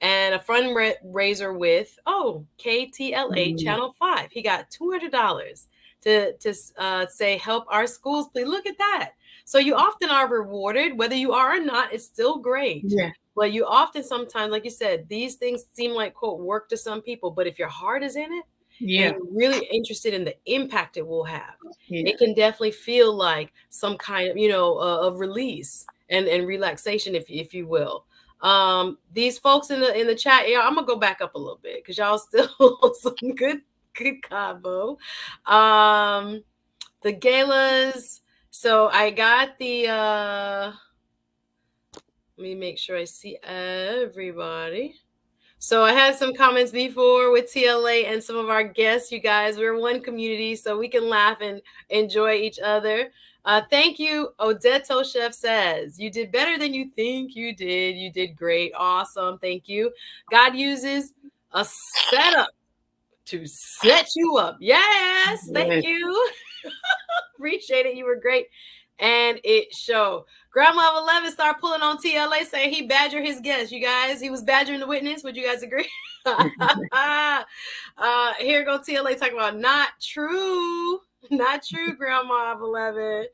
and a fundraiser with KTLA Mm, Channel 5. He got $200 to say help our schools, please. Look at that. So you often are rewarded, whether you are or not. It's still great. yeah, But you often sometimes, like you said, these things seem like quote work to some people. But if your heart is in it and yeah, you're really interested in the impact it will have, yeah. it can definitely feel like some kind of of release and relaxation, if you will. These folks in the chat, yeah, I'm gonna go back up a little bit because y'all still some good combo. The galas. So I got the let me make sure I see everybody. So I had some comments before with TLA and some of our guests. You guys, we're one community, so we can laugh and enjoy each other. Thank you. Odette Chef says, you did better than you think you did. You did great. Awesome. Thank you. God uses a setup to set you up. Yes. Thank Yes. you. Appreciate it. You were great. And it showed. Grandma of 11 started pulling on TLA saying he badgered his guests. You guys, he was badgering the witness. Would you guys agree? Here go TLA talking about not true. Not true, Grandma of 11.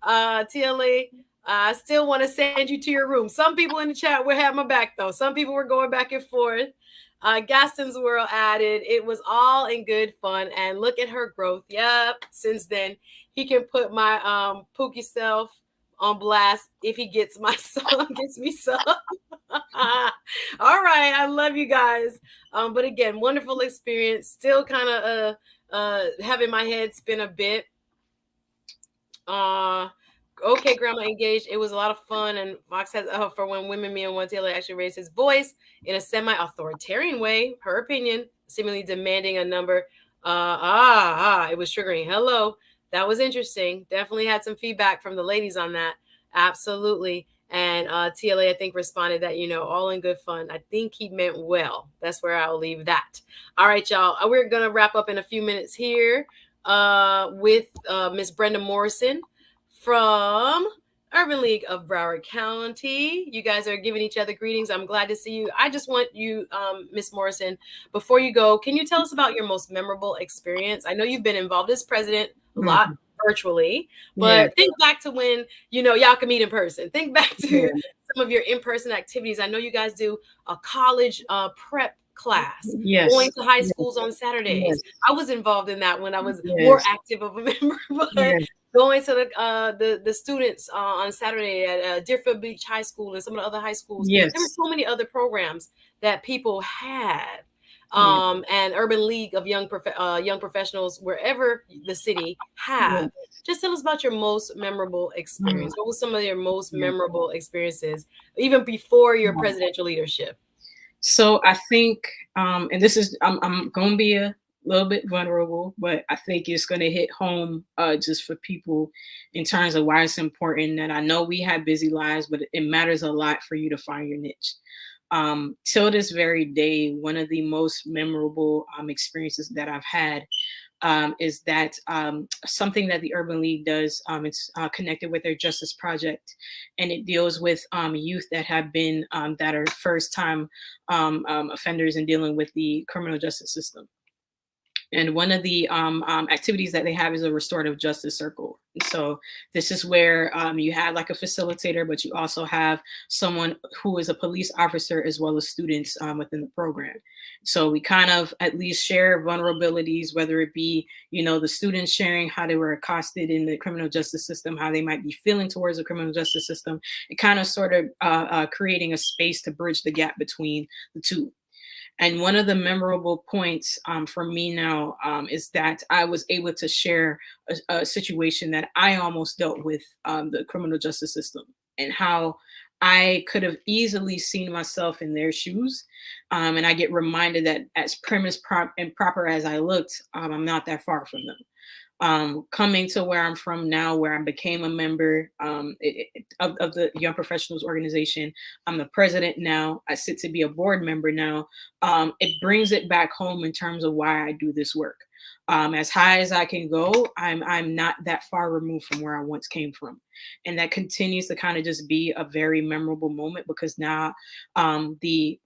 TLA, I still want to send you to your room. Some people in the chat will have my back, though. Some people were going back and forth. Gaston's World added, it was all in good fun. And look at her growth. Yep. Since then, he can put my Pookie self on blast if he gets my song, gets me some. All right. I love you guys. But again, wonderful experience. Still kind of having my head spin a bit. Okay, Grandma engaged. It was a lot of fun. And Fox has for when women, me and one Taylor actually raised his voice in a semi-authoritarian way, her opinion, seemingly demanding a number. It was triggering. Hello. That was interesting. Definitely had some feedback from the ladies on that. Absolutely. And TLA, I think, responded that, all in good fun. I think he meant well. That's where I'll leave that. All right, y'all. We're going to wrap up in a few minutes here with Miss Brenda Morrison from Urban League of Broward County. You guys are giving each other greetings. I'm glad to see you. I just want you, Miss Morrison, before you go, can you tell us about your most memorable experience? I know you've been involved as president a lot Mhm. virtually, Yeah, but think back to when, y'all can meet in person. Think back to yeah, some of your in-person activities. I know you guys do a college prep class, going yes, to high yes, schools on Saturdays. yes, I was involved in that when I was more yes, active of a member, but yes, going to the students on Saturday at Deerfield Beach High School and some of the other high schools. There were yes, so many other programs that people had. yeah, And Urban League of young professionals wherever the city yeah. have. Just tell us about your most memorable Mm, experience. What was some of your most yeah. memorable experiences, even before your Yeah. presidential leadership? So I think, and this is, I'm gonna be a little bit vulnerable, but I think it's gonna hit home just for people in terms of why it's important. That I know we have busy lives, but it matters a lot for you to find your niche. Till this very day, one of the most memorable experiences that I've had is that something that the Urban League does. It's connected with their Justice Project, and it deals with youth that have been that are first time offenders in dealing with the criminal justice system. And one of the activities that they have is a restorative justice circle. So this is where you have like a facilitator, but you also have someone who is a police officer as well as students within the program. So we kind of at least share vulnerabilities, whether it be the students sharing how they were accosted in the criminal justice system, how they might be feeling towards the criminal justice system, and kind of sort of creating a space to bridge the gap between the two. And one of the memorable points for me now is that I was able to share a situation that I almost dealt with the criminal justice system, and how I could have easily seen myself in their shoes. And I get reminded that as prim as and proper as I looked, I'm not that far from them. Coming to where I'm from now, where I became a member of the Young Professionals Organization. I'm the president now. I sit to be a board member now. It brings it back home in terms of why I do this work. As high as I can go, I'm not that far removed from where I once came from, and that continues to kind of just be a very memorable moment because now the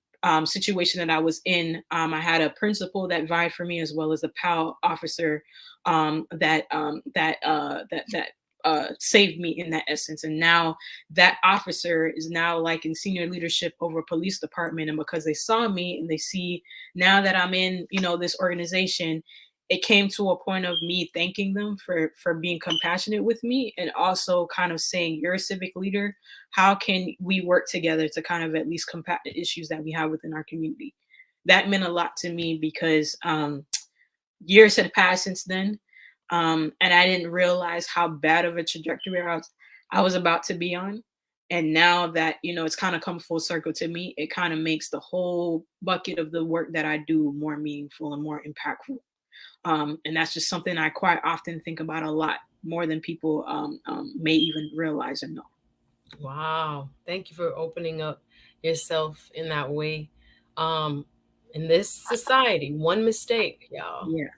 situation that I was in, I had a principal that vied for me as well as a PAL officer that saved me in that essence. And now that officer is now like in senior leadership over a police department. And because they saw me and they see now that I'm in, this organization, it came to a point of me thanking them for being compassionate with me, and also kind of saying, you're a civic leader. How can we work together to kind of at least combat the issues that we have within our community? That meant a lot to me because years had passed since then. And I didn't realize how bad of a trajectory I was about to be on. And now that, it's kind of come full circle to me, it kind of makes the whole bucket of the work that I do more meaningful and more impactful. And that's just something I quite often think about a lot, more than people may even realize or know. Wow. Thank you for opening up yourself in that way. Um, in this society, one mistake, y'all, Yeah.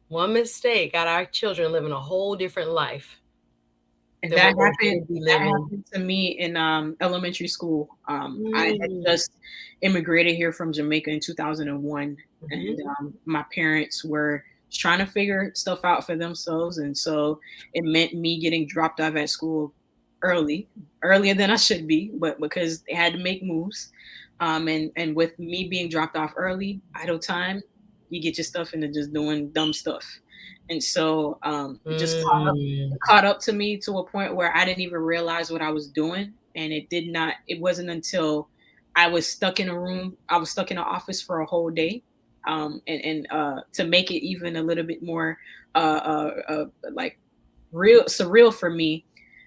one mistake got our children living a whole different life And than that what they happened should be that living. happened to me in elementary school. I had Mm. just immigrated here from Jamaica in 2001, and Mhm. my parents were trying to figure stuff out for themselves, and so it meant me getting dropped off at school early, earlier than I should be, but because they had to make moves, and with me being dropped off early, idle time, you get your stuff into just doing dumb stuff, and so it just Mm. caught up to me to a point where I didn't even realize what I was doing. And it wasn't until I was stuck in a room, I was stuck in an office for a whole day. And to make it even a little bit more like real surreal for me,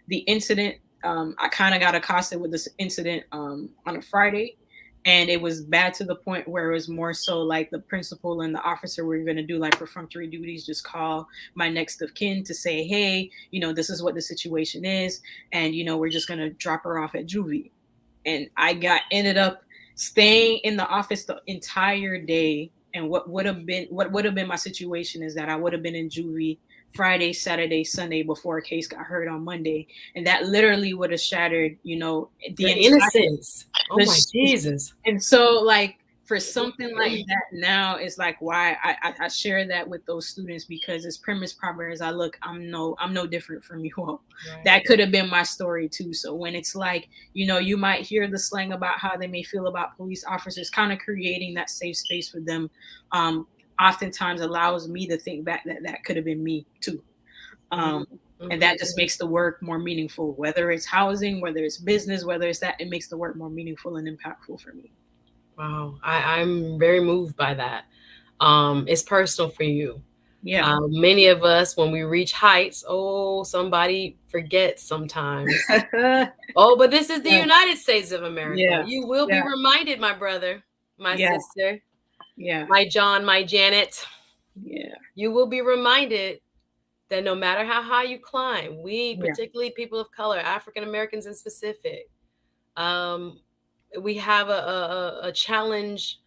the incident, I kind of got accosted with this incident on a Friday. And it was bad to the point where it was more so like the principal and the officer were going to do like perfunctory duties, just call my next of kin to say, hey, this is what the situation is. And, we're just going to drop her off at juvie. And ended up staying in the office the entire day, And what would have been my situation is that I would have been in juvie Friday, Saturday, Sunday before a case got heard on Monday, and that literally would have shattered, the Your entire. innocence. Oh my Jesus. And so, like, for something like that now is like why I share that with those students, because as premise proper as I look, I'm no different from you all. Right. That could have been my story too. So when it's like, you might hear the slang about how they may feel about police officers, kind of creating that safe space for them oftentimes allows me to think back that that could have been me too. And that just makes the work more meaningful, whether it's housing, whether it's business, whether it's that, it makes the work more meaningful and impactful for me. Wow. I'm very moved by that. It's personal for you. Yeah. Many of us, when we reach heights, somebody forgets sometimes. But this is the United States of America. Yeah. You will be reminded, my brother, my sister, my John, my Janet. Yeah. You will be reminded that no matter how high you climb, we, particularly people of color, African Americans in specific, we have a challenge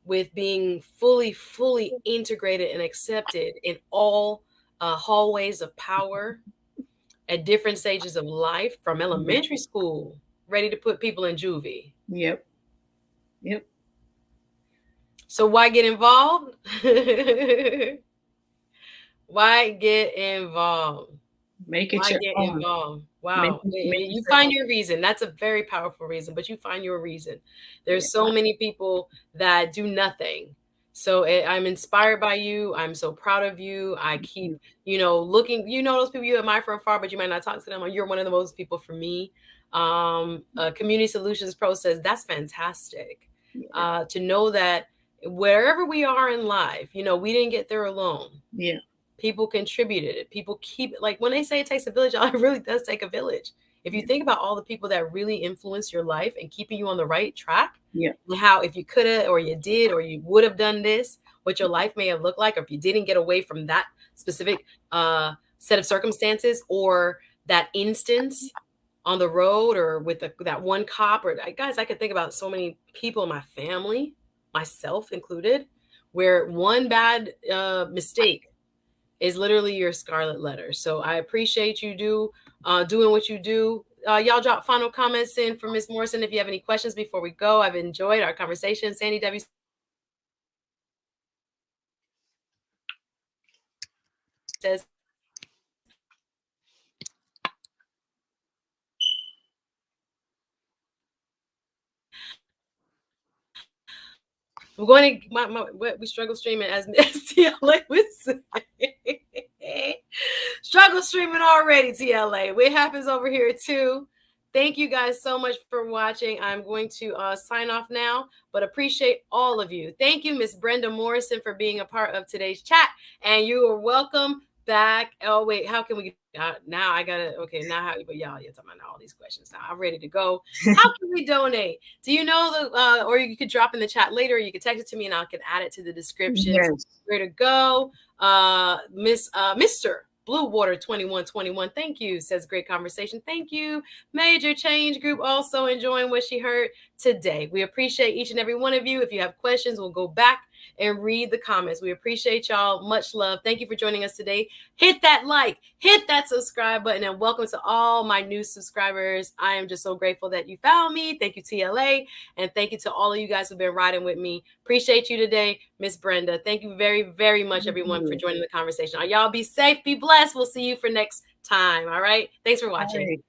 with being fully integrated and accepted in all hallways of power at different stages of life, from elementary school, ready to put people in juvie. Yep. So why get involved? Why get involved? Make it your own. Wow. You find your reason. That's a very powerful reason, but you find your reason. There's so many people that do nothing. So I'm inspired by you. I'm so proud of you. I keep, looking, those people you admire from afar, but you might not talk to them. You're one of the most people for me. Community solutions process, that's fantastic. To know that wherever we are in life, we didn't get there alone. Yeah. People contributed it. People keep it. Like when they say it takes a village, it really does take a village. If you think about all the people that really influence your life and keeping you on the right track, and how if you could have, or you did, or you would have done this, what your life may have looked like, or if you didn't get away from that specific set of circumstances or that instance on the road or with that one cop, or guys, I could think about so many people in my family, myself included, where one bad mistake is literally your scarlet letter. So I appreciate you doing what you do. Y'all drop final comments in for Ms. Morrison if you have any questions before we go. I've enjoyed our conversation. Sandy W. says, we're going to we struggle streaming as TLA would say. Struggle streaming already, TLA. It happens over here too. Thank you guys so much for watching. I'm going to sign off now, but appreciate all of you. Thank you, Miss Brenda Morrison, for being a part of today's chat. And you are welcome back. Oh, wait, how can we now I gotta now how, but y'all, you're talking about all these questions now. I'm ready to go. How can we donate? Do you know the or you could drop in the chat later, or you could text it to me and I can add it to the description. Where to go? Mr. Blue Water 2121, thank you, says great conversation. Thank you. Major Change Group also enjoying what she heard today. We appreciate each and every one of you. If you have questions, we'll go back and read the comments. We appreciate y'all. Much love. Thank you for joining us today. Hit that like, hit that subscribe button, and welcome to all my new subscribers. I am just so grateful that you found me. Thank you, TLA, and thank you to all of you guys who've been riding with me. Appreciate you today, Miss Brenda. Thank you very, very much, everyone, for joining the conversation. Y'all be safe, be blessed. We'll see you for next time. All right. Thanks for watching.